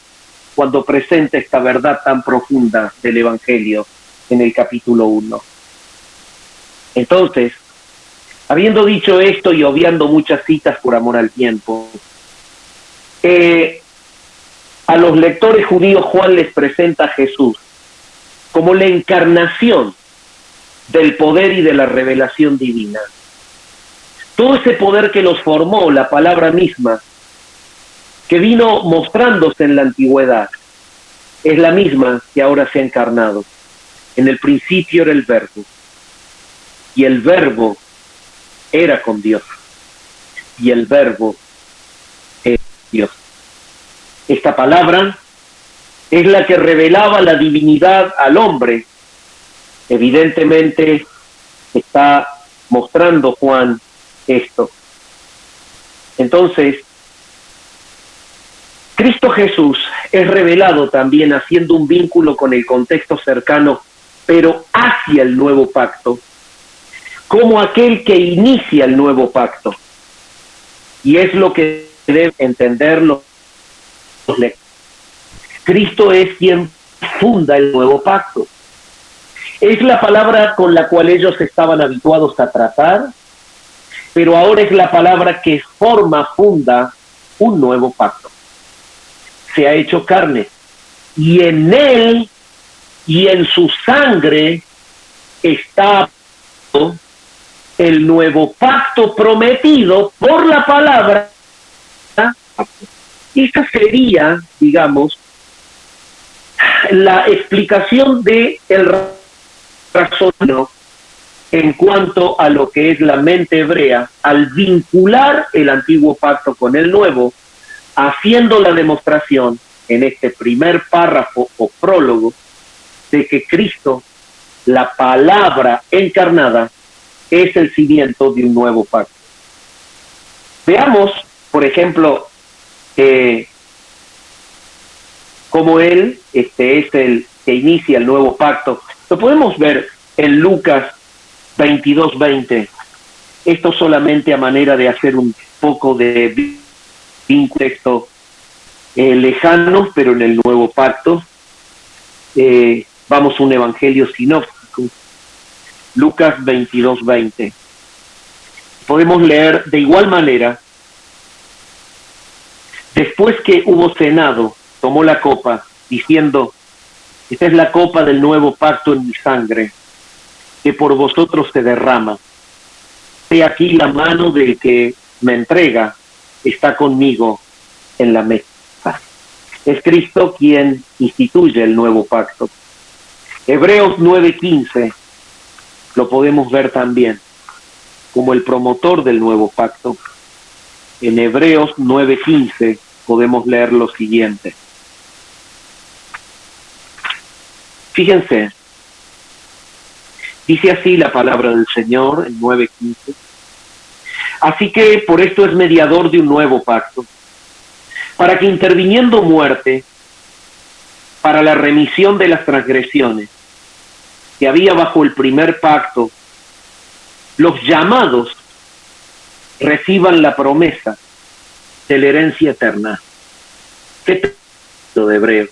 cuando presenta esta verdad tan profunda del Evangelio en el capítulo 1. Entonces, habiendo dicho esto y obviando muchas citas por amor al tiempo, a los lectores judíos Juan les presenta a Jesús como la encarnación del poder y de la revelación divina. Todo ese poder que los formó, la palabra misma, que vino mostrándose en la antigüedad, es la misma que ahora se ha encarnado. En el principio era el Verbo, y el Verbo era con Dios, y el Verbo es Dios. Esta palabra es la que revelaba la divinidad al hombre. Evidentemente está mostrando Juan esto. Entonces, Cristo Jesús es revelado también haciendo un vínculo con el contexto cercano, pero hacia el nuevo pacto, como aquel que inicia el nuevo pacto. Y es lo que deben entender los lectores. Cristo es quien funda el nuevo pacto. Es la palabra con la cual ellos estaban habituados a tratar, pero ahora es la palabra que funda un nuevo pacto. Se ha hecho carne, y en él y en su sangre está el nuevo pacto prometido por la palabra. Esta sería, digamos, la explicación de el razonamiento en cuanto a lo que es la mente hebrea al vincular el antiguo pacto con el nuevo, haciendo la demostración en este primer párrafo o prólogo de que Cristo, la palabra encarnada, es el cimiento de un nuevo pacto. Veamos, por ejemplo, cómo Él es el que inicia el nuevo pacto. Lo podemos ver en Lucas 22:20. Esto solamente a manera de hacer un poco de un texto lejano, pero en el nuevo pacto. Vamos, un evangelio sinóptico, Lucas 22:20. Podemos leer de igual manera: después que hubo cenado, tomó la copa, diciendo: esta es la copa del nuevo pacto en mi sangre, que por vosotros se derrama. He aquí la mano del que me entrega está conmigo en la mesa. Es Cristo quien instituye el nuevo pacto. Hebreos 9:15 lo podemos ver también como el promotor del nuevo pacto. En Hebreos 9:15 podemos leer lo siguiente. Fíjense, dice así la palabra del Señor en 9:15. Así que por esto es mediador de un nuevo pacto, para que interviniendo muerte, para la remisión de las transgresiones que había bajo el primer pacto, los llamados reciban la promesa de la herencia eterna. ¿Qué texto de Hebreo?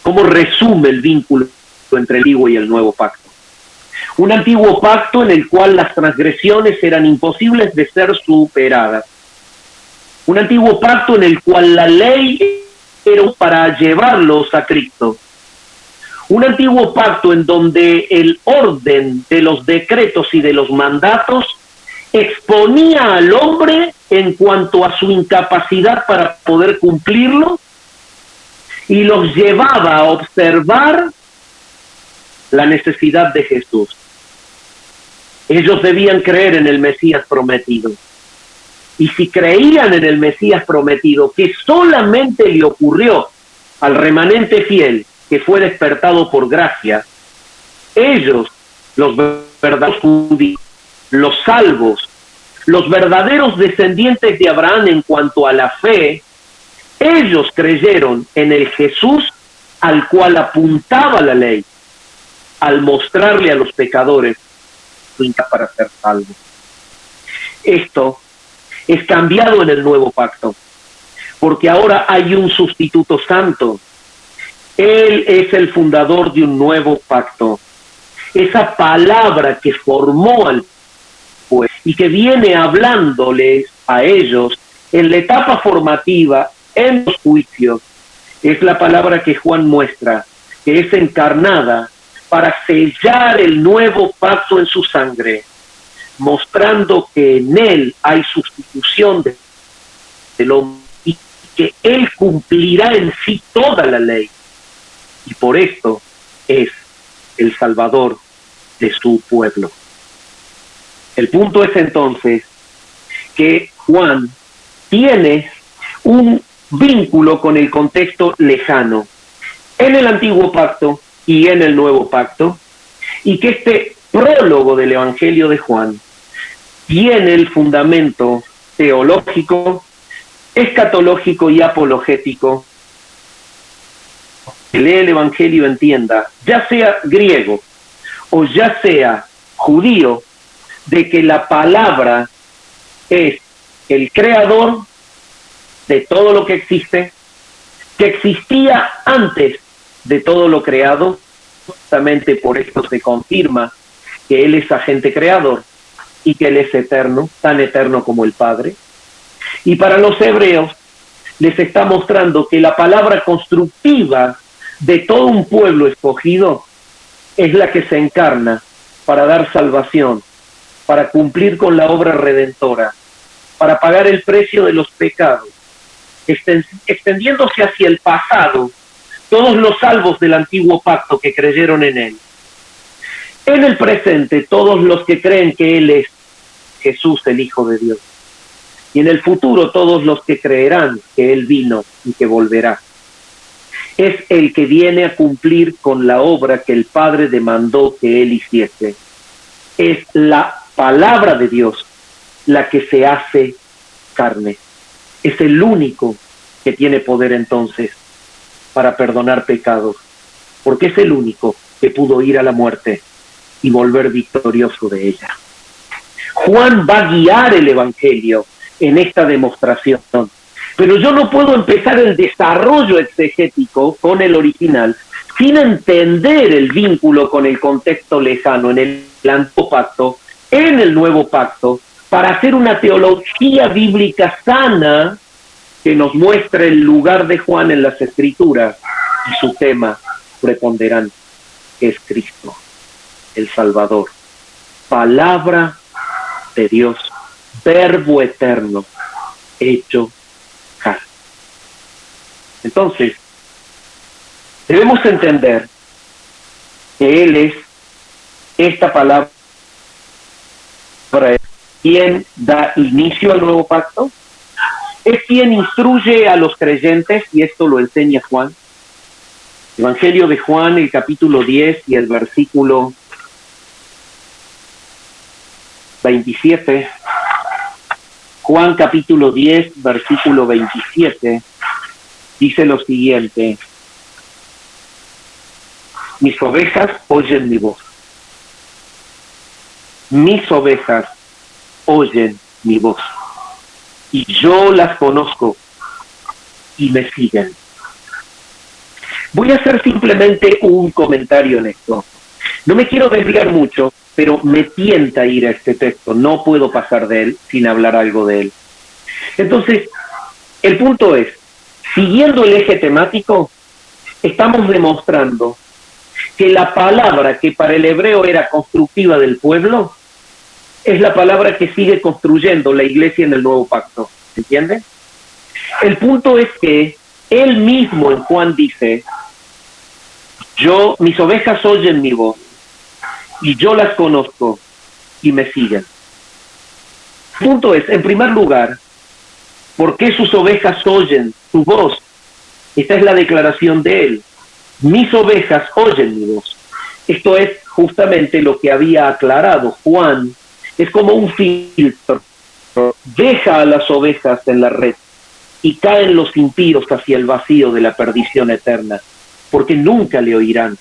¿Cómo resume el vínculo entre el antiguo y el nuevo pacto? Un antiguo pacto en el cual las transgresiones eran imposibles de ser superadas. Un antiguo pacto en el cual la ley era para llevarlos a Cristo. Un antiguo pacto en donde el orden de los decretos y de los mandatos exponía al hombre en cuanto a su incapacidad para poder cumplirlo y los llevaba a observar la necesidad de Jesús. Ellos debían creer en el Mesías prometido. Y si creían en el Mesías prometido, que solamente le ocurrió al remanente fiel que fue despertado por gracia, ellos, los verdaderos judíos, los salvos, los verdaderos descendientes de Abraham en cuanto a la fe, ellos creyeron en el Jesús al cual apuntaba la ley, al mostrarle a los pecadores su incapacidad para ser salvos. Esto es cambiado en el nuevo pacto, porque ahora hay un sustituto santo. Él es el fundador de un nuevo pacto. Esa palabra que formó al pueblo y que viene hablándoles a ellos en la etapa formativa, en los juicios, es la palabra que Juan muestra, que es encarnada para sellar el nuevo pacto en su sangre, mostrando que en él hay sustitución del hombre y que él cumplirá en sí toda la ley. Y por esto es el Salvador de su pueblo. El punto es entonces que Juan tiene un vínculo con el contexto lejano en el antiguo pacto y en el nuevo pacto, y que este prólogo del Evangelio de Juan tiene el fundamento teológico, escatológico y apologético. Que lee el Evangelio entienda, ya sea griego o ya sea judío, de que la palabra es el creador de todo lo que existe, que existía antes de todo lo creado. Justamente por esto se confirma que Él es agente creador y que Él es eterno, tan eterno como el Padre. Y para los hebreos les está mostrando que la palabra constructiva de todo un pueblo escogido es la que se encarna para dar salvación, para cumplir con la obra redentora, para pagar el precio de los pecados, extendiéndose hacia el pasado, todos los salvos del antiguo pacto que creyeron en Él. En el presente, todos los que creen que Él es Jesús, el Hijo de Dios. Y en el futuro, todos los que creerán que Él vino y que volverá. Es el que viene a cumplir con la obra que el Padre demandó que Él hiciese. Es la palabra de Dios la que se hace carne. Es el único que tiene poder entonces para perdonar pecados, porque es el único que pudo ir a la muerte y volver victorioso de ella. Juan va a guiar el Evangelio en esta demostración, pero yo no puedo empezar el desarrollo exegético con el original sin entender el vínculo con el contexto lejano en el antiguo pacto, en el nuevo pacto, para hacer una teología bíblica sana que nos muestre el lugar de Juan en las Escrituras y su tema preponderante, que es Cristo, el Salvador, palabra de Dios, verbo eterno, hecho carne. Entonces, debemos entender que Él es esta palabra quien da inicio al nuevo pacto, es quien instruye a los creyentes, y esto lo enseña Juan. Evangelio de Juan, el capítulo 10 y el versículo 27. Juan capítulo 10, versículo 27, dice lo siguiente: mis ovejas oyen mi voz. Mis ovejas oyen mi voz. Y yo las conozco y me siguen. Voy a hacer simplemente un comentario en esto. No me quiero desviar mucho, pero me tienta ir a este texto. No puedo pasar de él sin hablar algo de él. Entonces, el punto es, siguiendo el eje temático, estamos demostrando que la palabra que para el hebreo era constructiva del pueblo es la palabra que sigue construyendo la iglesia en el nuevo pacto. ¿Entienden? El punto es que él mismo en Juan dice: mis ovejas oyen mi voz y yo las conozco y me siguen. El punto es, en primer lugar, ¿por qué sus ovejas oyen su voz? Esta es la declaración de él. Mis ovejas oyen mi voz. Esto es justamente lo que había aclarado Juan. Es como un filtro. Deja a las ovejas en la red y caen los impíos hacia el vacío de la perdición eterna, porque nunca le oirán.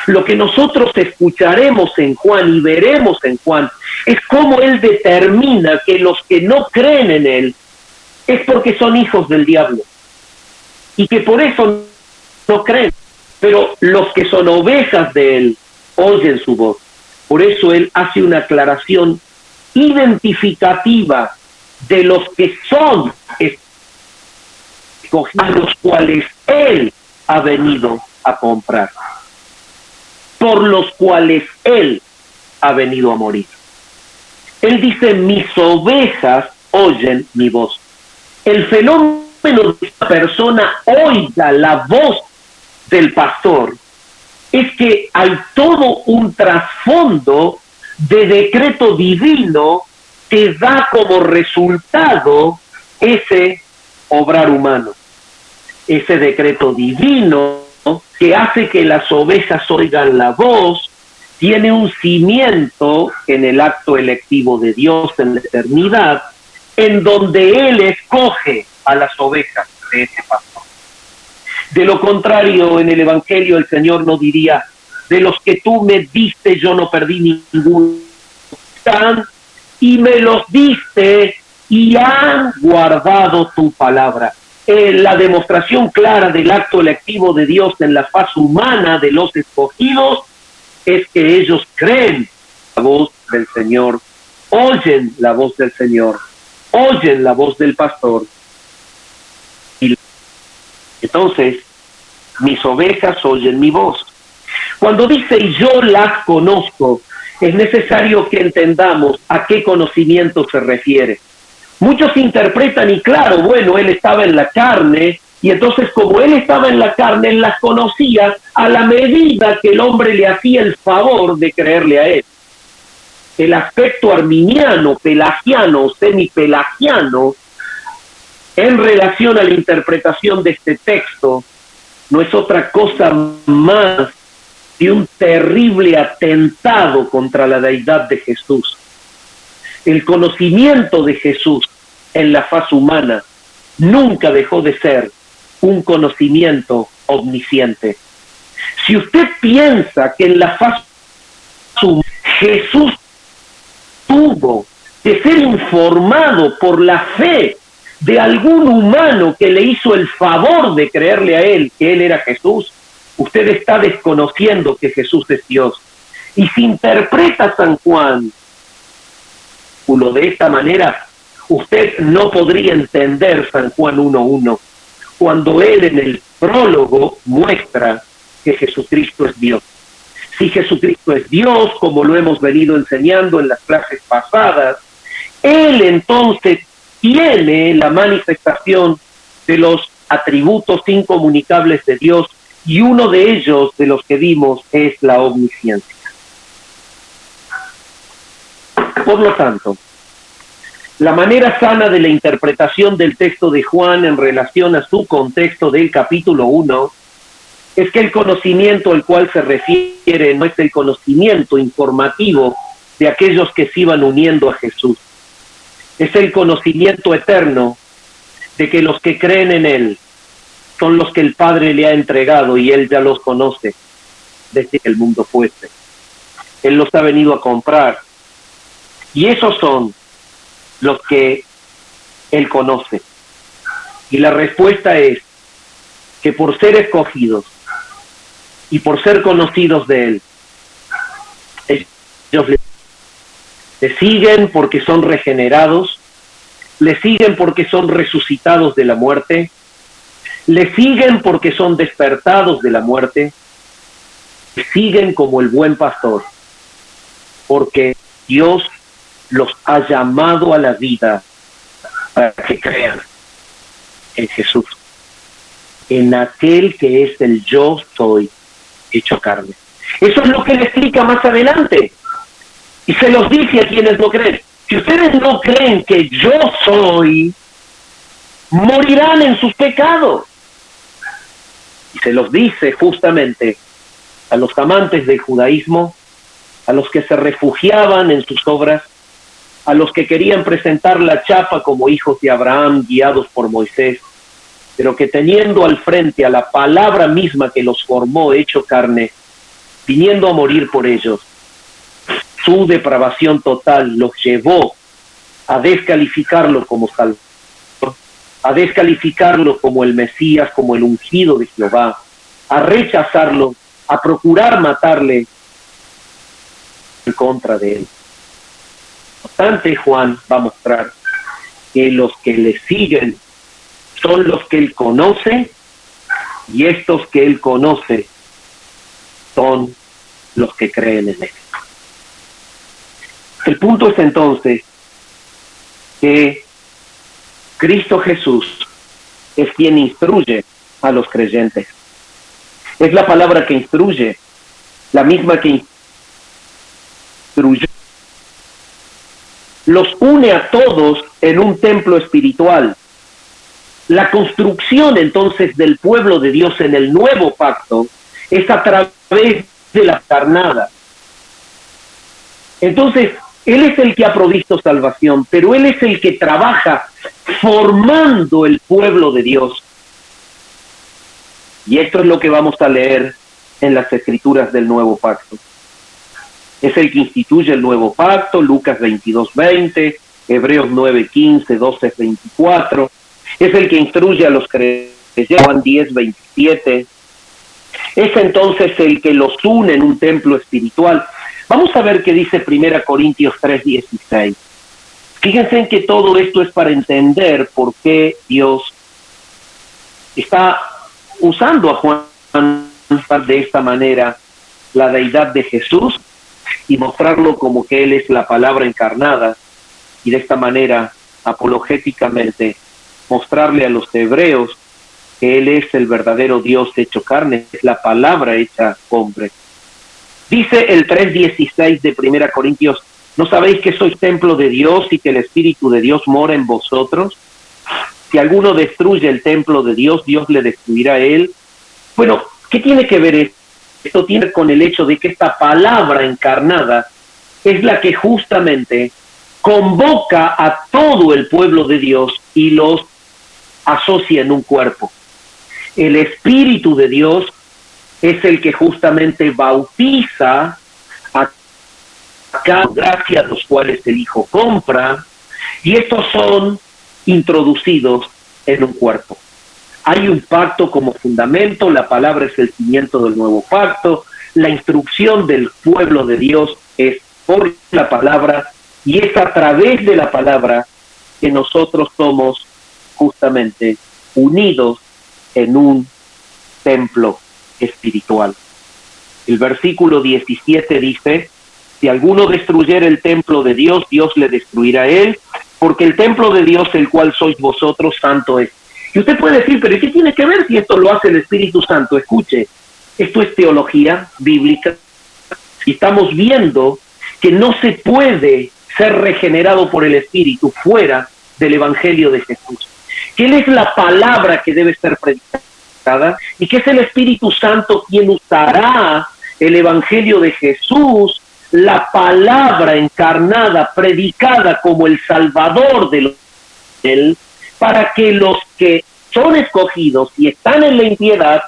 Lo que nosotros escucharemos en Juan y veremos en Juan es cómo él determina que los que no creen en él es porque son hijos del diablo y que por eso no creen. Pero los que son ovejas de él oyen su voz. Por eso él hace una aclaración identificativa de los que son escogidos, a los cuales él ha venido a comprar, por los cuales él ha venido a morir. Él dice: mis ovejas oyen mi voz. El fenómeno de que esta persona oiga la voz del pastor es que hay todo un trasfondo de decreto divino que da como resultado ese obrar humano, ese decreto divino que hace que las ovejas oigan la voz, tiene un cimiento en el acto electivo de Dios en la eternidad, en donde Él escoge a las ovejas de ese pastor. De lo contrario, en el Evangelio el Señor no diría: de los que tú me diste yo no perdí ninguno, y me los diste y han guardado tu palabra. La demostración clara del acto electivo de Dios en la faz humana de los escogidos es que ellos creen la voz del Señor, oyen la voz del Señor, oyen la voz del pastor. Y entonces, mis ovejas oyen mi voz. Cuando dice yo las conozco, es necesario que entendamos a qué conocimiento se refiere. Muchos interpretan, y claro, bueno, él estaba en la carne, y entonces como él estaba en la carne, él las conocía a la medida que el hombre le hacía el favor de creerle a él. El aspecto arminiano, pelagiano, semipelagiano, en relación a la interpretación de este texto, no es otra cosa más de un terrible atentado contra la deidad de Jesús. El conocimiento de Jesús en la faz humana nunca dejó de ser un conocimiento omnisciente. Si usted piensa que en la faz humana Jesús tuvo que ser informado por la fe de algún humano que le hizo el favor de creerle a él que él era Jesús, usted está desconociendo que Jesús es Dios. Y si interpreta San Juan de esta manera, usted no podría entender San Juan 1:1, cuando él en el prólogo muestra que Jesucristo es Dios. Si Jesucristo es Dios, como lo hemos venido enseñando en las clases pasadas, él entonces tiene la manifestación de los atributos incomunicables de Dios, y uno de ellos, de los que vimos, es la omnisciencia. Por lo tanto, la manera sana de la interpretación del texto de Juan en relación a su contexto del capítulo 1 es que el conocimiento al cual se refiere no es el conocimiento informativo de aquellos que se iban uniendo a Jesús. Es el conocimiento eterno de que los que creen en Él son los que el Padre le ha entregado y Él ya los conoce desde que el mundo fuese. Él los ha venido a comprar. Y esos son los que Él conoce. Y la respuesta es que por ser escogidos y por ser conocidos de Él, ellos le siguen porque son regenerados, le siguen porque son resucitados de la muerte, le siguen porque son despertados de la muerte, le siguen como el buen pastor, porque Dios los ha llamado a la vida para que crean en Jesús, en aquel que es el yo soy hecho carne. Eso es lo que le explica más adelante, y se los dice a quienes no creen. Si ustedes no creen que yo soy, morirán en sus pecados. Y se los dice justamente a los amantes del judaísmo, a los que se refugiaban en sus obras, a los que querían presentar la chapa como hijos de Abraham guiados por Moisés, pero que teniendo al frente a la palabra misma que los formó hecho carne, viniendo a morir por ellos, su depravación total los llevó a descalificarlo como Salvador, a descalificarlo como el Mesías, como el ungido de Jehová, a rechazarlo, a procurar matarle en contra de él. No obstante, Juan va a mostrar que los que le siguen son los que él conoce, y estos que él conoce son los que creen en él. El punto es entonces que Cristo Jesús es quien instruye a los creyentes. Es la palabra que instruye, la misma que instruye. Los une a todos en un templo espiritual. La construcción entonces del pueblo de Dios en el nuevo pacto es a través de la carnada. Entonces, Él es el que ha provisto salvación, pero Él es el que trabaja formando el pueblo de Dios. Y esto es lo que vamos a leer en las Escrituras del Nuevo Pacto. Es el que instituye el Nuevo Pacto, Lucas 22:20, Hebreos 9:15, 12:24. Es el que instruye a los creyentes, Juan 10:27. Es entonces el que los une en un templo espiritual. Vamos a ver qué dice 1 Corintios 3:16. Fíjense en que todo esto es para entender por qué Dios está usando a Juan de esta manera la deidad de Jesús y mostrarlo como que Él es la palabra encarnada, y de esta manera, apologéticamente, mostrarle a los hebreos que Él es el verdadero Dios hecho carne, es la palabra hecha hombre. Dice el 3:16 de 1 Corintios, ¿no sabéis que sois templo de Dios y que el Espíritu de Dios mora en vosotros? Si alguno destruye el templo de Dios, Dios le destruirá a él. Bueno, ¿qué tiene que ver esto? Esto tiene que ver con el hecho de que esta palabra encarnada es la que justamente convoca a todo el pueblo de Dios y los asocia en un cuerpo. El Espíritu de Dios es el que justamente bautiza a cada gracia, los cuales el Hijo compra, y estos son introducidos en un cuerpo. Hay un pacto como fundamento, la palabra es el cimiento del nuevo pacto, la instrucción del pueblo de Dios es por la palabra, y es a través de la palabra que nosotros somos justamente unidos en un templo espiritual. El versículo 17 dice: si alguno destruyera el templo de Dios, Dios le destruirá a él, porque el templo de Dios, el cual sois vosotros, santo es. Y usted puede decir, pero ¿qué tiene que ver si esto lo hace el Espíritu Santo? Escuche, esto es teología bíblica. Y estamos viendo que no se puede ser regenerado por el Espíritu fuera del Evangelio de Jesús. Que Él es la palabra que debe ser predicada y que es el Espíritu Santo quien usará el Evangelio de Jesús, la palabra encarnada, predicada como el Salvador de él, para que los que son escogidos y están en la impiedad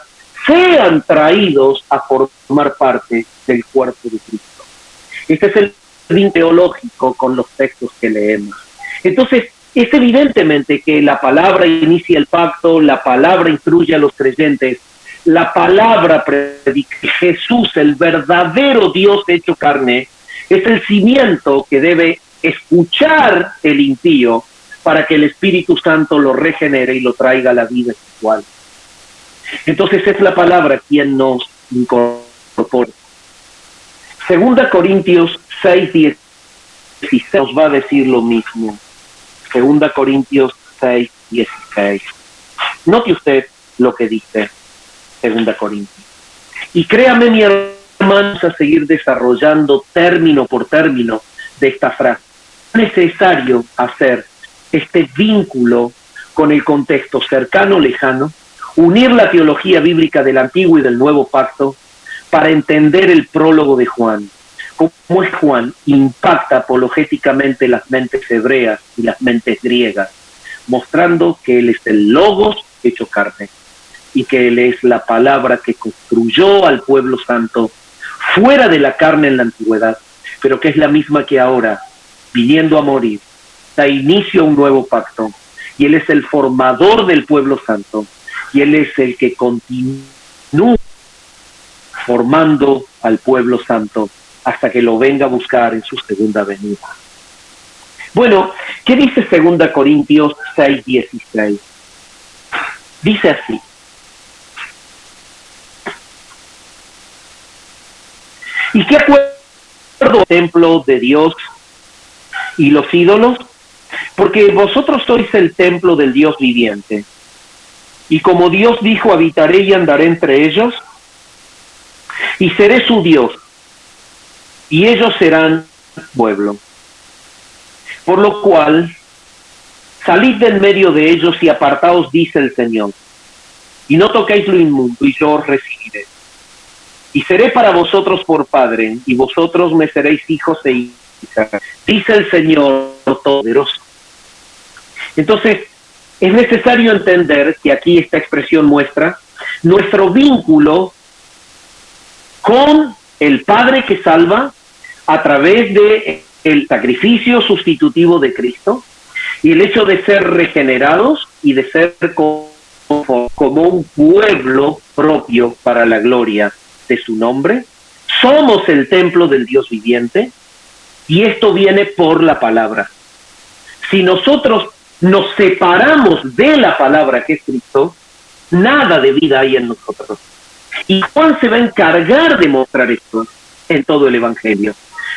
sean traídos a formar parte del cuerpo de Cristo. Este es el fin teológico con los textos que leemos. Entonces, es evidentemente que la palabra inicia el pacto, la palabra instruye a los creyentes, la palabra predica. Jesús, el verdadero Dios hecho carne, es el cimiento que debe escuchar el impío para que el Espíritu Santo lo regenere y lo traiga a la vida espiritual. Entonces es la palabra quien nos incorpora. 2 Corintios 6:16 nos va a decir lo mismo. 2 Corintios 6:16. Note usted lo que dice 2 Corintios. Y créame, mi hermano, a seguir desarrollando término por término de esta frase. Es necesario hacer este vínculo con el contexto cercano, lejano, unir la teología bíblica del Antiguo y del Nuevo Pacto para entender el prólogo de Juan. Cómo es Juan impacta apologéticamente las mentes hebreas y las mentes griegas, mostrando que Él es el Logos hecho carne y que Él es la palabra que construyó al pueblo santo fuera de la carne en la antigüedad, pero que es la misma que ahora, viniendo a morir, da inicio a un nuevo pacto, y Él es el formador del pueblo santo, y Él es el que continúa formando al pueblo santo hasta que lo venga a buscar en su segunda venida. Bueno, ¿qué dice 2 Corintios 6:16? Dice así: ¿y qué acuerdo el templo de Dios y los ídolos? Porque vosotros sois el templo del Dios viviente. Y como Dios dijo, habitaré y andaré entre ellos, y seré su Dios, y ellos serán pueblo. Por lo cual, salid del medio de ellos y apartaos, dice el Señor, y no toquéis lo inmundo, y yo os recibiré. Y seré para vosotros por padre, y vosotros me seréis hijos e hijas, dice el Señor Todopoderoso. Entonces, es necesario entender que aquí esta expresión muestra nuestro vínculo con el Padre que salva a través de el sacrificio sustitutivo de Cristo y el hecho de ser regenerados y de ser como un pueblo propio para la gloria de su nombre. Somos el templo del Dios viviente y esto viene por la palabra. Si nosotros nos separamos de la palabra que es Cristo, nada de vida hay en nosotros. Y Juan se va a encargar de mostrar esto en todo el Evangelio.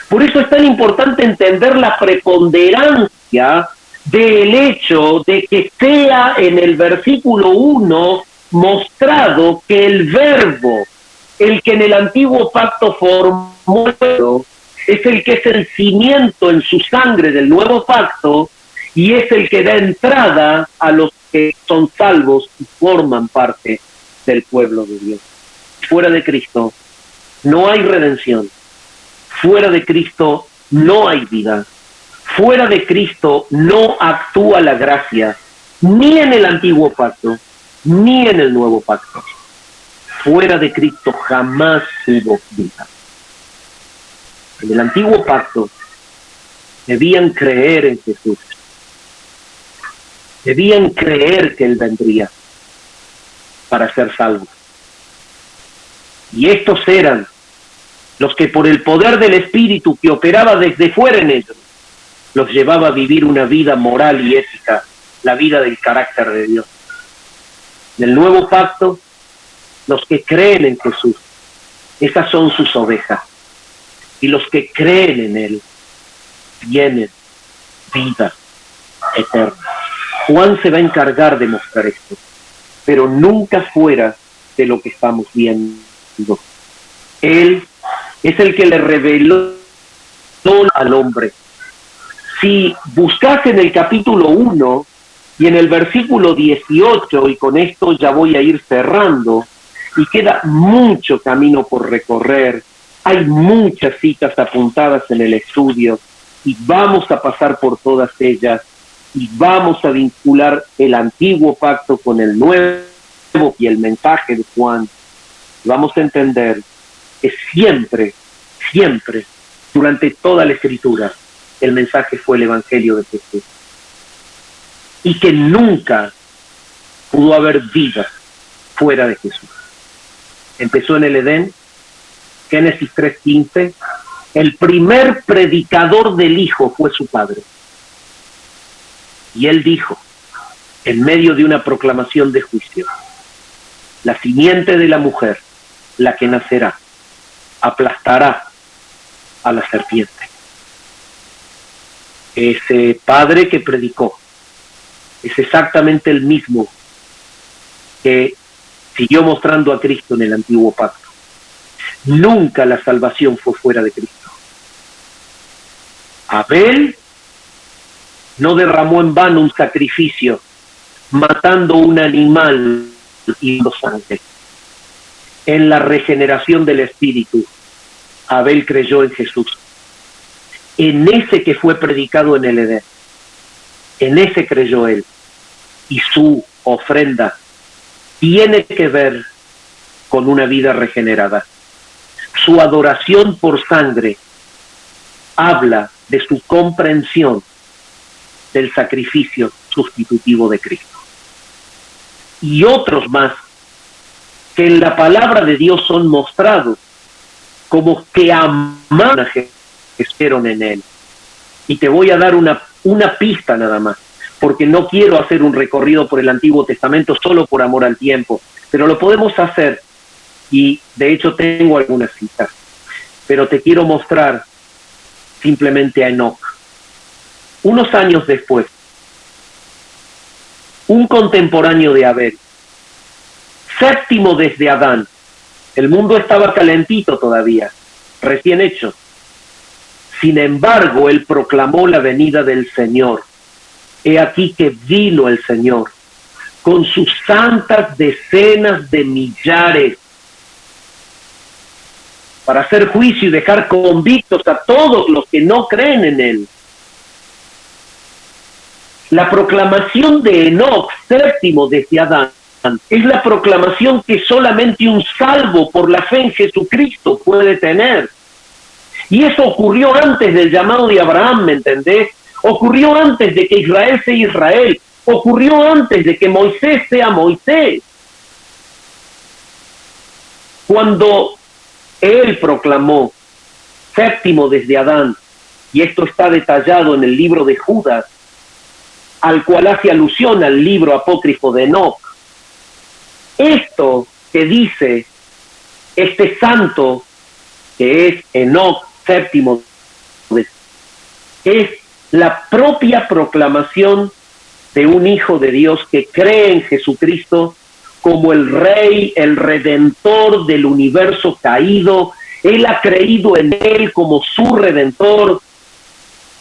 Por eso es tan importante entender la preponderancia del hecho de que sea en el versículo 1 mostrado que el verbo, el que en el antiguo pacto formó, es el que es el cimiento en su sangre del nuevo pacto y es el que da entrada a los que son salvos y forman parte del pueblo de Dios. Fuera de Cristo no hay redención. Fuera de Cristo no hay vida. Fuera de Cristo no actúa la gracia, ni en el antiguo pacto, ni en el nuevo pacto. Fuera de Cristo jamás hubo vida. En el antiguo pacto debían creer en Jesús. Debían creer que Él vendría. para ser salvos. Y estos eran los que por el poder del Espíritu que operaba desde fuera en ellos, los llevaba a vivir una vida moral y ética, la vida del carácter de Dios. En el nuevo pacto, los que creen en Jesús, esas son sus ovejas. Y los que creen en Él, tienen vida eterna. Juan se va a encargar de mostrar esto, pero nunca fuera de lo que estamos viendo. Él es el que le reveló al hombre. Si buscas en el capítulo 1 y en el versículo 18, y con esto ya voy a ir cerrando, y queda mucho camino por recorrer, hay muchas citas apuntadas en el estudio, y vamos a pasar por todas ellas, y vamos a vincular el antiguo pacto con el nuevo y el mensaje de Juan. Vamos a entender que siempre, durante toda la Escritura, el mensaje fue el Evangelio de Jesús. Y que nunca pudo haber vida fuera de Jesús. Empezó en el Edén, Génesis 3:15, el primer predicador del Hijo fue su Padre. Y él dijo, en medio de una proclamación de juicio, la simiente de la mujer, la que nacerá, aplastará a la serpiente. Ese Padre que predicó es exactamente el mismo que siguió mostrando a Cristo en el antiguo pacto. Nunca la salvación fue fuera de Cristo. Abel no derramó en vano un sacrificio, matando un animal y dando sangre. En la regeneración del Espíritu, Abel creyó en Jesús. En ese que fue predicado en el Edén. En ese creyó él. Y su ofrenda tiene que ver con una vida regenerada. Su adoración por sangre habla de su comprensión del sacrificio sustitutivo de Cristo. Y otros más que en la palabra de Dios son mostrados como que amaron a Jesús, esperaron en él. Y te voy a dar una pista nada más, porque no quiero hacer un recorrido por el Antiguo Testamento solo por amor al tiempo, pero lo podemos hacer, y de hecho tengo algunas citas, pero te quiero mostrar simplemente a Enoc. Unos años después, un contemporáneo de Abel, séptimo desde Adán, el mundo estaba calentito todavía, recién hecho. Sin embargo, él proclamó la venida del Señor. He aquí que vino el Señor con sus santas decenas de millares para hacer juicio y dejar convictos a todos los que no creen en él. La proclamación de Enoc, séptimo desde Adán, es la proclamación que solamente un salvo por la fe en Jesucristo puede tener. Y eso ocurrió antes del llamado de Abraham, ¿me entendés? Ocurrió antes de que Israel sea Israel. Ocurrió antes de que Moisés sea Moisés. Cuando él proclamó, séptimo desde Adán, y esto está detallado en el libro de Judas, al cual hace alusión al libro apócrifo de Enoc. Esto que dice este santo, que es Enoc, séptimo, es la propia proclamación de un hijo de Dios que cree en Jesucristo como el Rey, el Redentor del universo caído. Él ha creído en él como su Redentor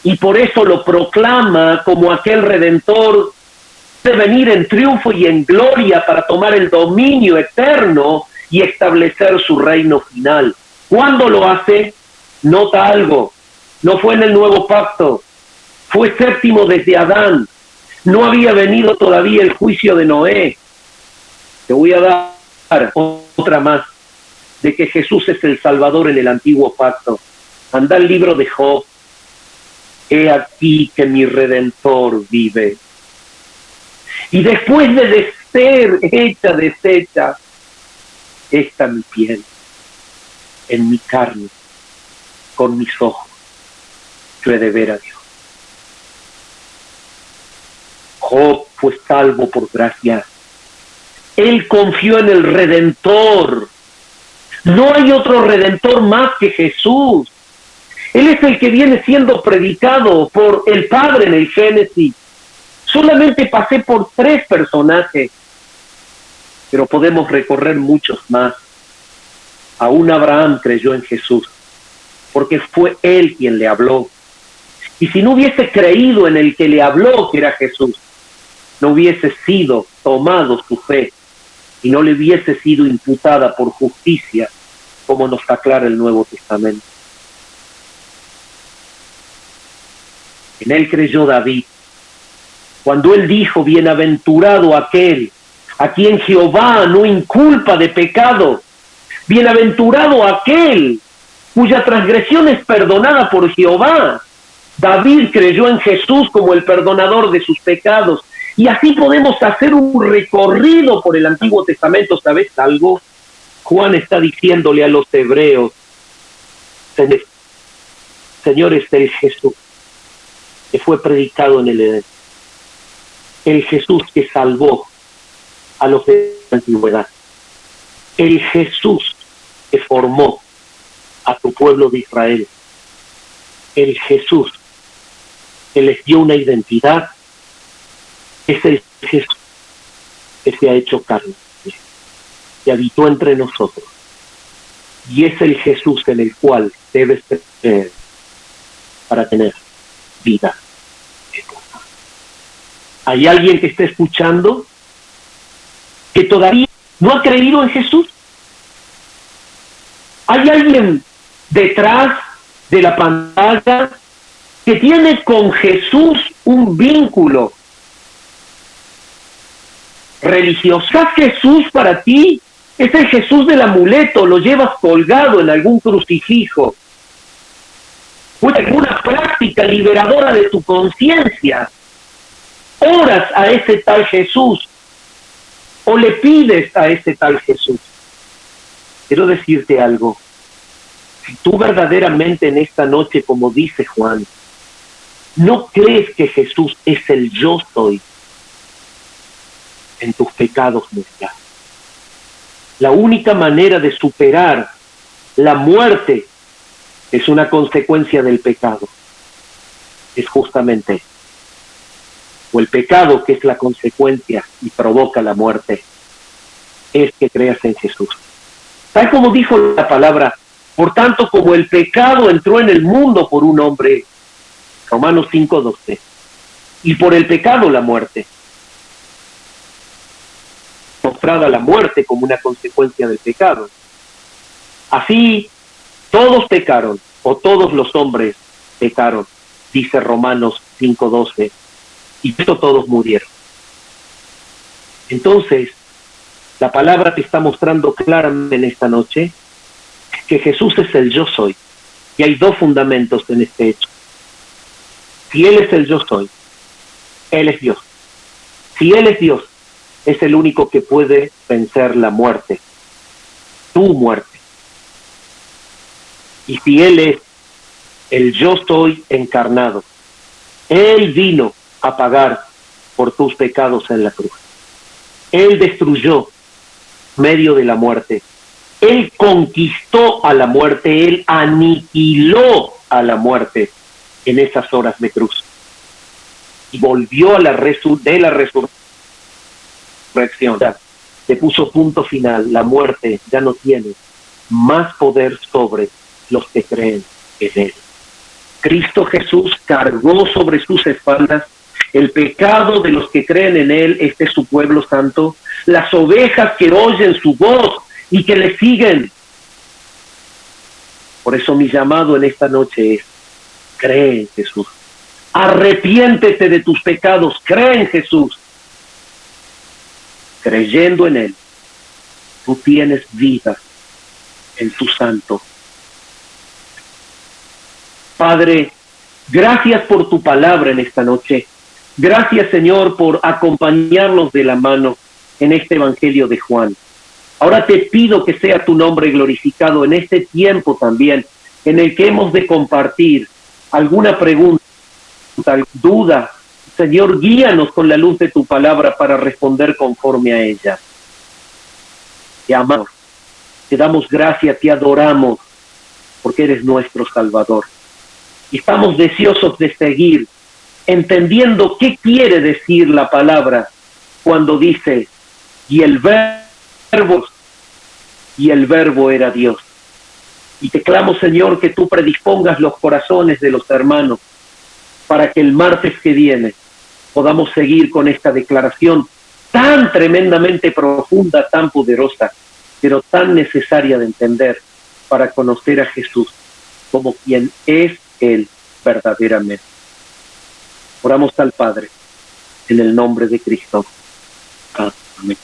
y por eso lo proclama como aquel Redentor de venir en triunfo y en gloria para tomar el dominio eterno y establecer su reino final. ¿Cuándo lo hace? Nota algo, no fue en el nuevo pacto, fue séptimo desde Adán, no había venido todavía el juicio de Noé. Te voy a dar otra más, de que Jesús es el Salvador en el antiguo pacto. Anda al libro de Job. He aquí que mi Redentor vive. Y después de ser hecha, deshecha, esta mi piel, en mi carne, con mis ojos, yo he de ver a Dios. Job fue salvo por gracia. Él confió en el Redentor. No hay otro Redentor más que Jesús. Él es el que viene siendo predicado por el Padre en el Génesis. Solamente pasé por 3 personajes, pero podemos recorrer muchos más. Aún Abraham creyó en Jesús, porque fue él quien le habló. Y si no hubiese creído en el que le habló, que era Jesús, no hubiese sido tomado su fe y no le hubiese sido imputada por justicia, como nos aclara el Nuevo Testamento. En él creyó David, cuando él dijo: bienaventurado aquel a quien Jehová no inculpa de pecado, bienaventurado aquel cuya transgresión es perdonada por Jehová. David creyó en Jesús como el perdonador de sus pecados. Y así podemos hacer un recorrido por el Antiguo Testamento. ¿Sabes algo? Juan está diciéndole a los hebreos: señores, el Jesús que fue predicado en el Edén, el Jesús que salvó a los de la antigüedad, el Jesús que formó a tu pueblo de Israel, el Jesús que les dio una identidad, es el Jesús que se ha hecho carne, que habitó entre nosotros, y es el Jesús en el cual debes creer para tener vida. ¿Hay alguien que esté escuchando que todavía no ha creído en Jesús? ¿Hay alguien detrás de la pantalla que tiene con Jesús un vínculo religioso? Jesús para ti es el Jesús del amuleto, lo llevas colgado en algún crucifijo, o en alguna práctica liberadora de tu conciencia. Oras a ese tal Jesús o le pides a ese tal Jesús. Quiero decirte algo: si tú verdaderamente en esta noche, como dice Juan, no crees que Jesús es el yo soy, en tus pecados morirás. La única manera de superar la muerte es una consecuencia del pecado. Es justamente o el pecado, que es la consecuencia y provoca la muerte, es que creas en Jesús. Tal como dijo la palabra: por tanto, como el pecado entró en el mundo por un hombre, Romanos 5:12, y por el pecado la muerte, mostrada la muerte como una consecuencia del pecado. Así, todos pecaron, o todos los hombres pecaron, dice Romanos 5:12, y por eso todos murieron. Entonces, la palabra te está mostrando claramente en esta noche que Jesús es el yo soy, y hay 2 fundamentos en este hecho. Si Él es el yo soy, Él es Dios. Si Él es Dios, es el único que puede vencer la muerte, tu muerte. Y si Él es el yo soy encarnado, Él vino a pagar por tus pecados en la cruz. Él destruyó medio de la muerte. Él conquistó a la muerte. Él aniquiló a la muerte en esas horas de cruz. Y volvió a la resurrección. Se puso punto final. La muerte ya no tiene más poder sobre los que creen en Él. Cristo Jesús cargó sobre sus espaldas el pecado de los que creen en Él. Este es su pueblo santo, las ovejas que oyen su voz y que le siguen. Por eso mi llamado en esta noche es: cree en Jesús, arrepiéntete de tus pecados, cree en Jesús. Creyendo en Él, tú tienes vida en su santo. Padre, gracias por tu palabra en esta noche. Gracias, Señor, por acompañarnos de la mano. en este Evangelio de Juan. Ahora te pido que sea tu nombre glorificado en este tiempo también, en el que hemos de compartir alguna pregunta, duda. Señor, guíanos con la luz de tu palabra para responder conforme a ella. Te amamos, te damos gracias, te adoramos, porque eres nuestro Salvador. Y estamos deseosos de seguir entendiendo qué quiere decir la palabra cuando dice, y el verbo era Dios. Y te clamo, Señor, que tú predispongas los corazones de los hermanos para que el martes que viene podamos seguir con esta declaración tan tremendamente profunda, tan poderosa, pero tan necesaria de entender para conocer a Jesús como quien es Él verdaderamente. Oramos al Padre en el nombre de Cristo. Amén.